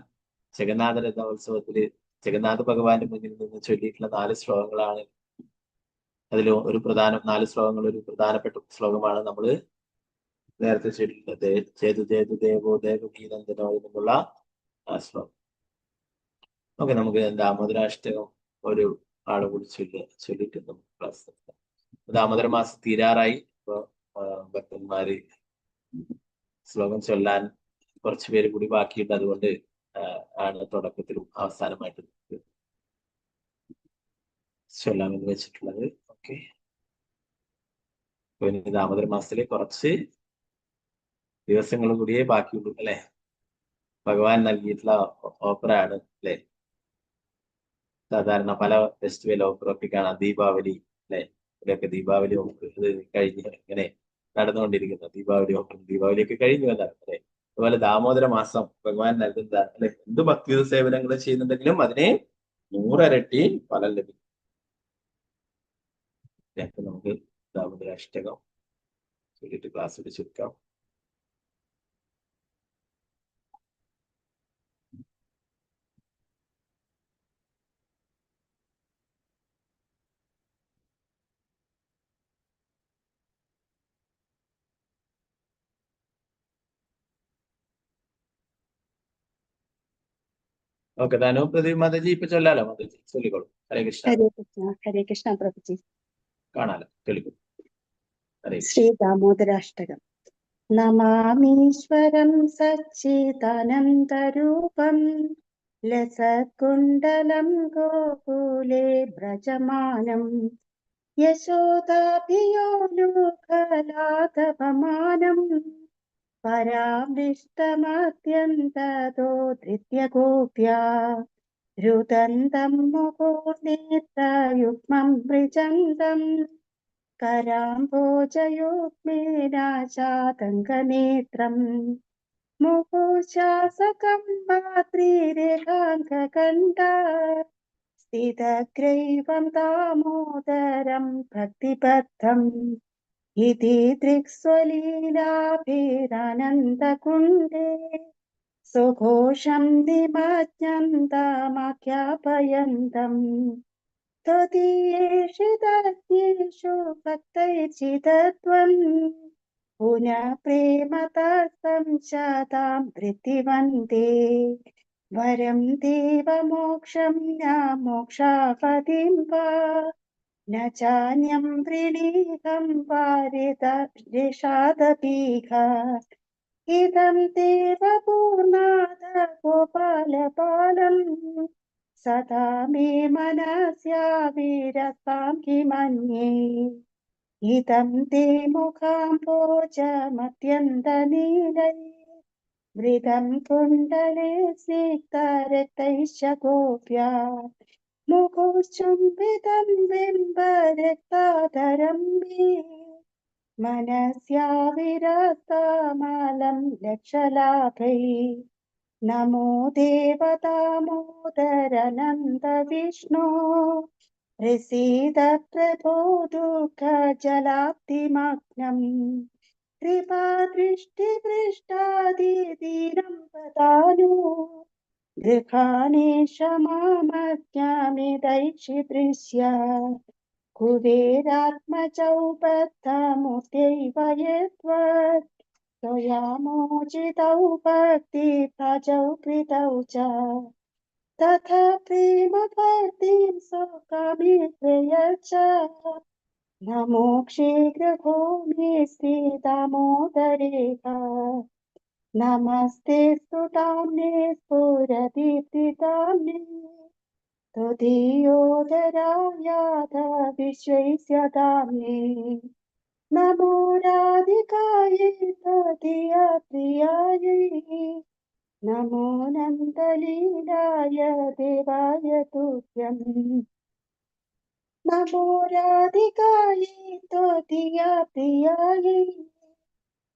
ജഗന്നാഥ രഥോത്സവത്തില് ജഗന്നാഥ ഭഗവാന്റെ മുന്നിൽ നിന്ന് ചൊല്ലിയിട്ടുള്ള 4 ശ്ലോകങ്ങളാണ്. അതിൽ ഒരു 4 ശ്ലോകങ്ങൾ ഒരു പ്രധാനപ്പെട്ട ശ്ലോകമാണ് നമ്മൾ നേരത്തെ ചൊല്ലിയിട്ടുള്ളത്. ജേതു ജേതു ദേവോ ദേവകീനന്ദനോ എന്നുള്ള ആ ശ്ലോകം. ഓക്കെ, നമുക്ക് ദാമോദരാഷ്ടകം ഒരു ആളെ കൂടി ചൊല്ലിട്ട് നമുക്ക് ക്ലാസ് നടത്താം. ദാമോദര മാസം തീരാറായി. ഇപ്പൊ ഭക്തന്മാര് ശ്ലോകം ചൊല്ലാൻ കുറച്ചു പേര് കൂടി ബാക്കിയുണ്ട്. അതുകൊണ്ട് ആണ് തുടക്കത്തിലും അവസാനമായിട്ട് ചൊല്ലാമെന്ന് വെച്ചിട്ടുള്ളത്. ഓക്കെ, ദാമോദര മാസത്തിലെ കുറച്ച് ദിവസങ്ങൾ കൂടിയേ ബാക്കിയുള്ളൂ, അല്ലെ. ഭഗവാൻ നൽകിയിട്ടുള്ള ഓഫർ ആണ്, അല്ലെ. സാധാരണ പല ഫെസ്റ്റിവൽ ഓഫറൊക്കെ കാണാം, ദീപാവലി, അല്ലെ, ഇവിടെയൊക്കെ ദീപാവലി ഓഫർ ഇത് കഴിഞ്ഞ് ഇങ്ങനെ നടന്നുകൊണ്ടിരിക്കുന്നു. ദീപാവലി ഓഫർ, ദീപാവലിയൊക്കെ കഴിഞ്ഞു എന്നാണ്, അല്ലെ. അതുപോലെ ദാമോദര മാസം ഭഗവാൻ നൽകുന്നതാണ്, അല്ലെ. എന്ത് ഭക്തി സേവനങ്ങൾ ചെയ്യുന്നുണ്ടെങ്കിലും അതിനെ 100 ഇരട്ടി ഫലം ലഭിക്കും. നമുക്ക് ദാമോദര അഷ്ടകം ചൊല്ലിട്ട് ക്ലാസ് ചുരുക്കാം. ഓക്കെ, ധനു പ്രദീപ് മാതാജി ഇപ്പൊ ചൊല്ലാലോ. മാതാജി ചൊല്ലിക്കോളൂ. ഹരേ കൃഷ്ണ. ഹരേ കൃഷ്ണ പ്രഭുജി. കാണാലോ, ചൊല്ലിക്കോളൂ. ശ്രീ ദാമോദരാഷ്ടകം. നമാമീശ്വരം സച്ചിദാനന്ദരൂപം ലസത്കുണ്ടലം ഗോകുലേ വ്രജമാനം യശോദാഭിയോലുകലാതപമാനം പരാമൃഷ്ടമത്യന്തതോ ധൃത്യഗോപ്യാ രുദന്തം മുഹൂർനേത്രയുഗ്മം മൃജന്തം കരാംബോജയോഗ്മേനാശാതങ്കനേത്രം മുഹുശാസകം മാത്രീരേഖാങ്കകണ്ഠ സ്ഥിതഗ്രൈവം ദാമോദരം ഭക്തിബദ്ധം ഇതി ദൃക്സ്വലീലാഭിരാനന്ദകുണ്ഡേ സുഘോഷം നിമജ്ഞന്തമാഖ്യാപയന്തം ത്വദീയേഷു ഭക്തൈർചിതത്വം പുനഃ പ്രേമതസ്തം ശതാം ധൃതിവന്ദേ വരം ദേവമോക്ഷം ന മോക്ഷാപതിം വാ ന ചാന്യം വൃണീഹം വാരിദാദപീഘ ഇദം ദേവപൂർണാദ ഗോപാലപാലം സദാ മേ മനസ്യാവിരസാം കിമന്യേ ഇദം തേ മുഖാംബോജമത്യന്തനീലൈ വൃതം കുണ്ഡലേ സ്നിഗ്ധരക്തൈശ്ച ഗോപ്യാ മുഖോശ്ചുംബിതം ബിംബരക്താധരം മേ മനസ്യാവിരസാമാലം ലക്ഷലാഭൈ നമോ ദേവതാമോദരനന്ദ വിഷ്ണു പ്രസീദ പ്രഭോ ദുഃഖജലാബ്ധിമഗ്നം कृपादृष्टिपृष्टादिदीनं पदानु गृहाणेश मामज्ञामिदैषिदृश्य कुबेरात्मचौबद्धमुत्यैव यद्वत् त्वयामोचितौ भक्तिप्रजौ कृतौ च तथा प्रेमभक्तिं सौकामे प्रयच्छ नमो शीघ्रभो मे श्रीदामोदरेका नमस्ते स्तुताम्ने स्फुरदीप्तिताम्ने त्वदीयोदरायाध विश्वैस्यदाम्ने नमो राधिकायै त्वदीया प्रियायै नमो नन्दलीलाय देवाय तुभ्यम् नमो राधिकायै त्वदीया प्रियायै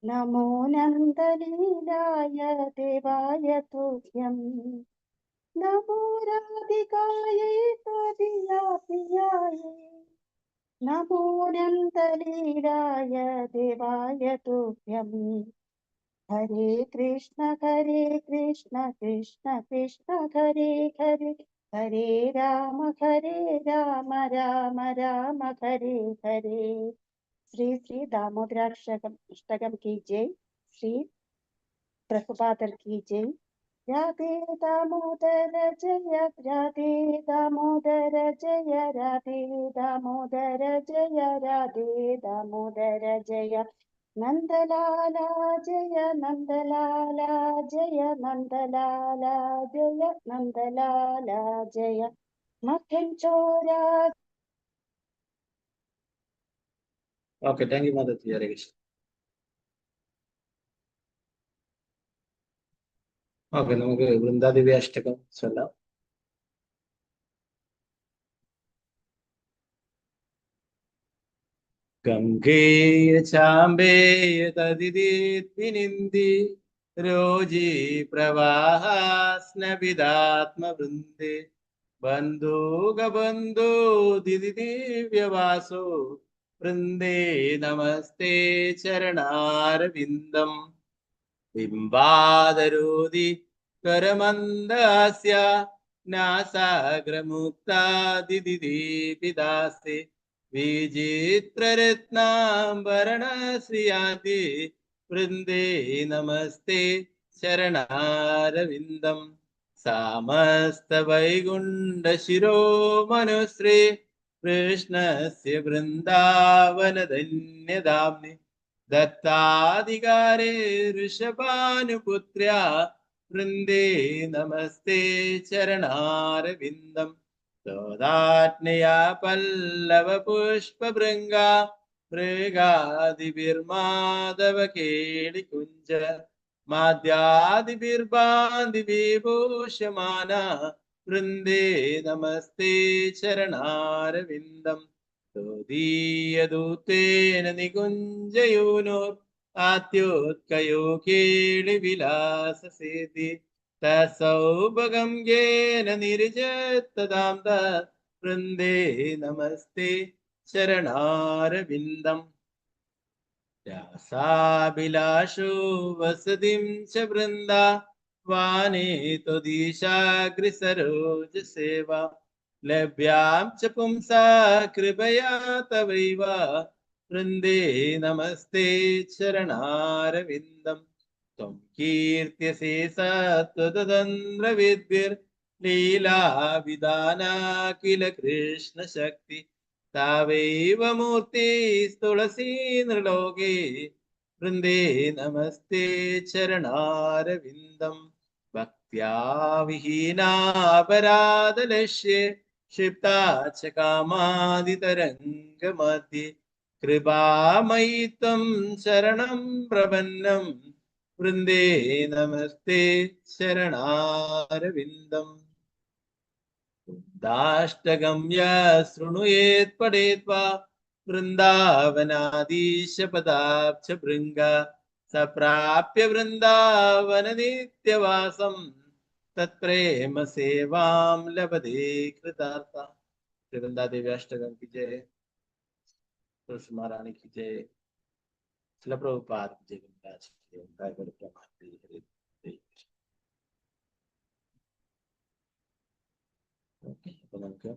नमो नन्दलीलाय देवाय तुभ्यम् नमो राधिकायै त्वदीया प्रियायै नमो नन्दलीलाय देवाय तुभ्यम् हरे कृष्ण कृष्ण कृष्ण हरे हरे हरे राम राम राम हरे हरे श्री श्री दामोदराष्टकम की जय। श्री प्रभुपादर की जय। राधे दामोदर जय राधे दामोदर जय राधे दामोदर जय राधे दामोदर जय नंदलाला जय नंदलाला जय नंदलाला जय नंदलाला जय मक्खन चोरा। Okay, thank you Mataji. Hare Krishna. Okay, നമുക്ക് വൃന്ദാദേവി അഷ്ടകം ചൊല്ലാം. ഗംഗേയ ചാമ്പേയ തദിദീപ്തിനിന്ദി രോജി പ്രവാഹാസ്നവിദാത്മവൃന്ദേ ബന്ധൂകബന്ധോ ദിദിദിവ്യവാസോ വൃന്ദേ നമസ്തേ ചരണാരവിന്ദം ബിംബാദരോതി കരമന്ദാസ്യ നാസാഗ്രമുക്താ ദിദിദീപിദാസേ വിചിത്രരത്നാംബരണശ്രിയാതി വൃന്ദേ നമസ്തേ ചരണാരവിന്ദം സമസ്തവൈകുണ്ഠശിരോമനുശ്രീ കൃഷ്ണസ്യ വൃന്ദാവനധന്യധാമ്നി ദത്താധികാരേ ഋഷഭാനുപുത്ര്യാ വൃന്ദേ നമസ്തേ ചരണാരവിന്ദം സോദാത്മയാ പല്ലവ പുഷ്പഭൃംഗാ മൃഗാദിഭിർമാധവ കേളികുഞ്ച മാദ്യാദിഭിർബാന്ധിവിഭൂഷമാന വൃന്ദേ നമസ്തേ ചരണാരവിന്ദം തോദീയദൂതേന നികുഞ്ജയൂനോർ ആത്യോത്കയോ കേളിവിലാസസേതി തസൗഭഗം യേന നിരുജത്തദാം വൃന്ദേ നമസ്തേ ചരണാരവിന്ദം രാസാഭിലാഷോ വസതിം ച വൃന്ദാ വാനേ ത്വദീശാഗ്രിസരോജസേവ ലഭ്യാം ച പുംസാ കൃപയാ തവൈവ വൃന്ദേ നമസ്തേ ചരണാരവിന്ദം ത്വം കീർത്യസേ സത്വതന്ത്രവിദ്ഭിർലീലാവിധാനാ കില കൃഷ്ണശക്തി താവൈവ മൂർത്തിസ്തുളസീ നൃലോകേ വൃന്ദേ നമസ്തേ ചരണാരവിന്ദം ഭക്ത്യാ വിഹീനാപരാധലക്ഷ്യേ ക്ഷിപ്താ ച കാമാദിതരംഗമധ്യേ കൃപാമയി ത്വം ശരണം പ്രപന്നം വൃന്ദേ നമസ്തേ ശരണാരവിന്ദം ദാഷ്ടകം ശൃണുയേത് പഠേത് വൃന്ദാവനാദീശ പദാബ്ജ ഭൃംഗ സപ്രാപ്യ വൃന്ദാവന നിത്യവാസം തത്പ്രേമ സേവാം ലഭതേ കൃതാർത്ഥ. വൃന്ദാദേവി അഷ്ടകം की जय, तुलसी महारानी की जय, ചില പ്രഭുപാദ് ജഗന്നാഥ് ഹരേ അപ്പൊ നമുക്ക്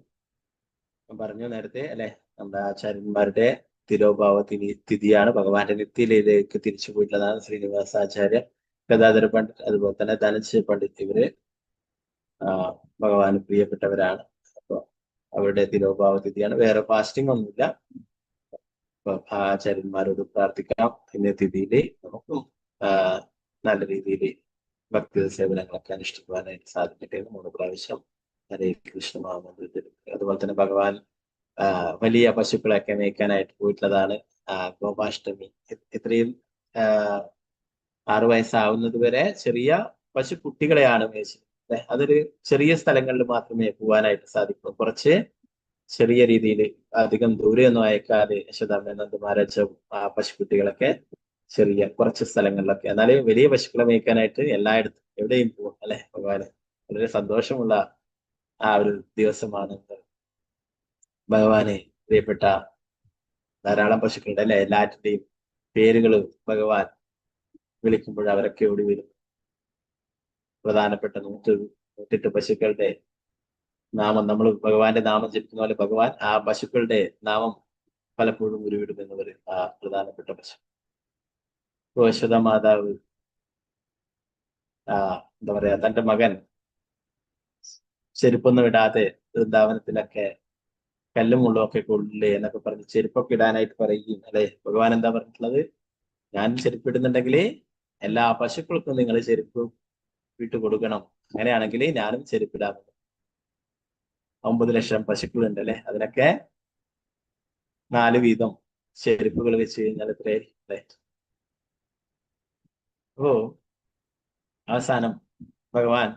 പറഞ്ഞു നേരത്തെ അല്ലെ, നമ്മുടെ ആചാര്യന്മാരുടെ തിരോഭാവ തിഥിയാണ്. ഭഗവാന്റെ നിത്യയിലേക്ക് തിരിച്ചു പോയിട്ടുള്ളതാണ് ശ്രീനിവാസാചാര്യ, ഗദാധര പണ്ഡിറ്റ്, അതുപോലെ തന്നെ ധനഞ്ജയ പണ്ഡിറ്റ്. ഇവര് ഭഗവാന് പ്രിയപ്പെട്ടവരാണ്. അപ്പൊ അവരുടെ തിരോഭാവ തിഥിയാണ്. വേറെ ഫാസ്റ്റിംഗ് ഒന്നുമില്ല. ആചാര്യന്മാരോട് പ്രാർത്ഥിക്കാം. ഇന്ന തിഥിയിൽ നമുക്കും നല്ല രീതിയിൽ ഭക്തി സേവനങ്ങളൊക്കെ അനുഷ്ഠിക്കുവാനായിട്ട് സാധിക്കട്ടെ എന്ന് 3 പ്രാവശ്യം ഹരേ കൃഷ്ണ മഹാമന്ത്രത്തിൽ. അതുപോലെ തന്നെ ഭഗവാൻ വലിയ പശുക്കളൊക്കെ മേയ്ക്കാനായിട്ട് പോയിട്ടുള്ളതാണ്. ഗോപാഷ്ടമി ഇത്രയും 6 വയസ്സാവുന്നത് വരെ ചെറിയ പശുക്കുട്ടികളെയാണ് മേയിച്ചത്. അതൊരു ചെറിയ സ്ഥലങ്ങളിൽ മാത്രമേ പോകാനായിട്ട് സാധിക്കൂ. കുറച്ച് ചെറിയ രീതിയിൽ അധികം ദൂരെയൊന്നും അയക്കാതെ യശോദാമ്മ നന്ദ മഹാരാജവും പശുക്കുട്ടികളൊക്കെ ചെറിയ കുറച്ച് സ്ഥലങ്ങളിലൊക്കെ, എന്നാലും വലിയ പശുക്കളെ മേയ്ക്കാനായിട്ട് എല്ലായിടത്തും എവിടെയും പോകും അല്ലെ. ഭഗവാന് വളരെ സന്തോഷമുള്ള ഒരു ദിവസമാണ്. ഭഗവാനെ പ്രിയപ്പെട്ട ധാരാളം പശുക്കളുടെ അല്ലെ, എല്ലാറ്റിന്റെയും പേരുകൾ ഭഗവാൻ വിളിക്കുമ്പോൾ അവരൊക്കെ ഓടി വരും. പ്രധാനപ്പെട്ട 108 പശുക്കളുടെ നാമം, നമ്മൾ ഭഗവാന്റെ നാമം ജപിക്കുന്ന പോലെ ഭഗവാൻ ആ പശുക്കളുടെ നാമം പലപ്പോഴും ഉരുവിടുമെന്ന് പറയും. ആ പ്രധാനപ്പെട്ട പശു യശോദ മാതാവ് എന്താ പറയാ, തന്റെ മകൻ ചെരുപ്പൊന്നും ഇടാതെ വൃന്ദാവനത്തിലൊക്കെ കല്ലും മുള്ളും ഒക്കെ കൊള്ളില്ലേ എന്നൊക്കെ പറഞ്ഞ് ചെരുപ്പൊക്കെ ഇടാനായിട്ട് പറയുകയും അല്ലെ. ഭഗവാൻ എന്താ പറഞ്ഞിട്ടുള്ളത്? ഞാൻ ചെരുപ്പിടുന്നുണ്ടെങ്കിൽ എല്ലാ പശുക്കൾക്കും നിങ്ങൾ ചെരുപ്പ് വിട്ടു കൊടുക്കണം, അങ്ങനെയാണെങ്കിൽ ഞാനും ചെരുപ്പിടാമെന്ന്. 9 ലക്ഷം പശുക്കളുണ്ട് അല്ലെ, അതിനൊക്കെ 4 വീതം ചെരുപ്പുകൾ വെച്ച് കഴിഞ്ഞാൽ എത്രേ അല്ലെ. അപ്പോ അവസാനം ഭഗവാൻ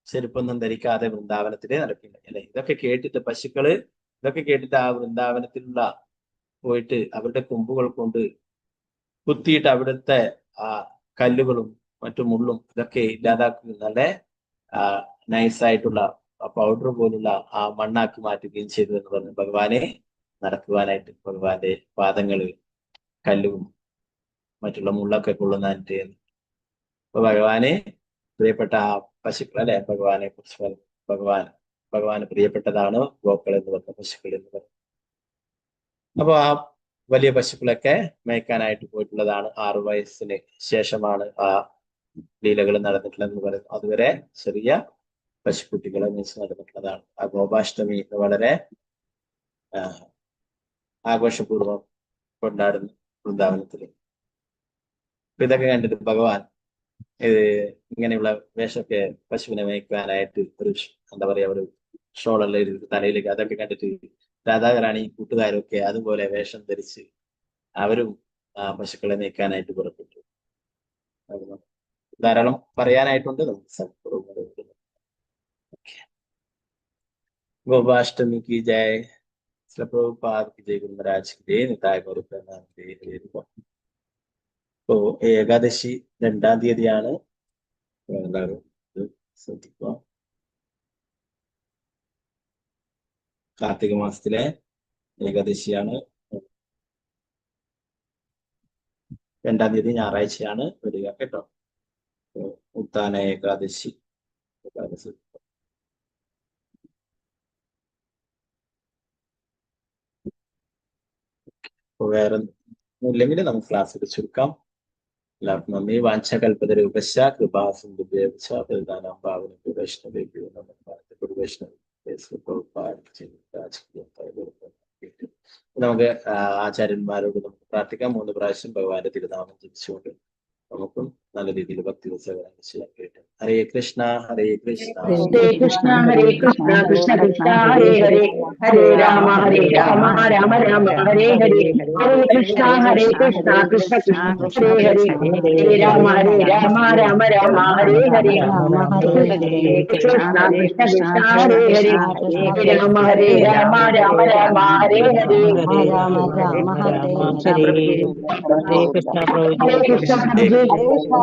ചെരുപ്പൊന്നും ധരിക്കാതെ വൃന്ദാവനത്തില് നടക്കുന്നുണ്ട് അല്ലെ. ഇതൊക്കെ കേട്ടിട്ട് ആ വൃന്ദാവനത്തിലുള്ള പോയിട്ട് അവരുടെ കൊമ്പുകൾ കൊണ്ട് കുത്തിയിട്ട് അവിടുത്തെ ആ കല്ലുകളും മറ്റു മുള്ളും ഇതൊക്കെ ഇല്ലാതാക്കുകയും നല്ല നൈസായിട്ടുള്ള പൗഡർ പോലുള്ള ആ മണ്ണാക്കി മാറ്റുകയും ചെയ്തു എന്ന് പറഞ്ഞു ഭഗവാനെ നടക്കുവാനായിട്ട്. ഭഗവാന്റെ പാദങ്ങള് കല്ലും മറ്റുള്ള മുള്ളൊക്കെ കൊള്ളുന്നായിട്ട്. അപ്പൊ ഭഗവാനെ പ്രിയപ്പെട്ട ആ പശുക്കൾ അല്ലെ, ഭഗവാനെ കുറിച്ച് ഭഗവാന് പ്രിയപ്പെട്ടതാണ് ഗോക്കൾ എന്ന് പറഞ്ഞ പശുക്കൾ എന്ന് പറഞ്ഞു. അപ്പൊ ആ വലിയ പശുക്കളൊക്കെ മേയ്ക്കാനായിട്ട് പോയിട്ടുള്ളതാണ്. 6 വയസ്സിന് ശേഷമാണ് ആ ലീലകൾ നടന്നിട്ടുള്ളതെന്ന് പറയുന്നു. അതുവരെ ചെറിയ പശുക്കുട്ടികളെ മേയിച്ച് നടന്നിട്ടുള്ളതാണ്. ആ ഗോപാഷ്ടമി വളരെ ആഘോഷപൂർവ്വം കൊണ്ടാടുന്നു വൃന്ദാവനത്തില്. ഇതൊക്കെ കണ്ടിട്ട് ഭഗവാൻ ഇങ്ങനെയുള്ള വേഷമൊക്കെ പശുവിനെ മേയ്ക്കാനായിട്ട് ഒരു എന്താ പറയാ, ഒരു ഷോളെല്ലാം തലയിലേക്ക് അതൊക്കെ കണ്ടിട്ട് രാധാകറാണി കൂട്ടുകാരൊക്കെ അതുപോലെ വേഷം ധരിച്ച് അവരും പശുക്കളെ മേയ്ക്കാനായിട്ട് പുറപ്പെട്ടു. ധാരാളം പറയാനായിട്ടുണ്ട് നമുക്ക്. ഗോപാഷ്ടമിക്ക് ജയ്, ശ്രീ പ്രഭുപാദ് की जय, गुरु महाराज की जय, निताय गौर प्रेमानंद. ഇപ്പോ ഏകാദശി 2-ാം തീയതിയാണ്. എല്ലാവരും ശ്രദ്ധിക്കുക. കാർത്തിക മാസത്തിലെ ഏകാദശിയാണ്. 2-ാം തീയതി ഞായറാഴ്ചയാണ് വരിക കേട്ടോ. ഉത്താന ഏകാദശി. വേറെ ഇല്ലെങ്കിൽ നമുക്ക് ക്ലാസ്സിൽ ചുരുക്കാം. എല്ലാവർക്കും നന്ദി. വാഞ്ചകൽപതരൂപശ്ച കൃപാ സിന്ധുഭ്യശ്ച പ്രധാനം പാവന വൈഷ്ണവേഭ്യോ നമഃ. നമുക്ക് ആചാര്യന്മാരോട് നമുക്ക് പ്രാർത്ഥിക്കാം. 3 പ്രാവശ്യം ഭഗവാന്റെ തിരുനാമം ജപിച്ചുകൊണ്ട് നമുക്കും നല്ല രീതിയിൽ ഭക്തി സേവനം ചെയ്യാൻ കഴിയട്ടെ. ഹരേ കൃഷ്ണ ഹരേ കൃഷ്ണ ഹരേ കൃഷ്ണ ഹരേ കൃഷ്ണ കൃഷ്ണ കൃഷ്ണ ഹരേ ഹരേ, ഹരേ രാമ രാമ രാമ ഹരേ ഹരേ. ഹരേ കൃഷ്ണ കൃഷ്ണ കൃഷ്ണ ഹരേ ഹരേ, ഹരേ രാമ രാമ രാമ ഹരേ ഹരേ. ഹരേ കൃഷ്ണ കൃഷ്ണ ഹരേ ഹരേ, ഹരേ രാമ രാമ ഹരേ ഹരേ. ഹരേ കൃഷ്ണ പ്രഭുജി. ഹരേ കൃഷ്ണ.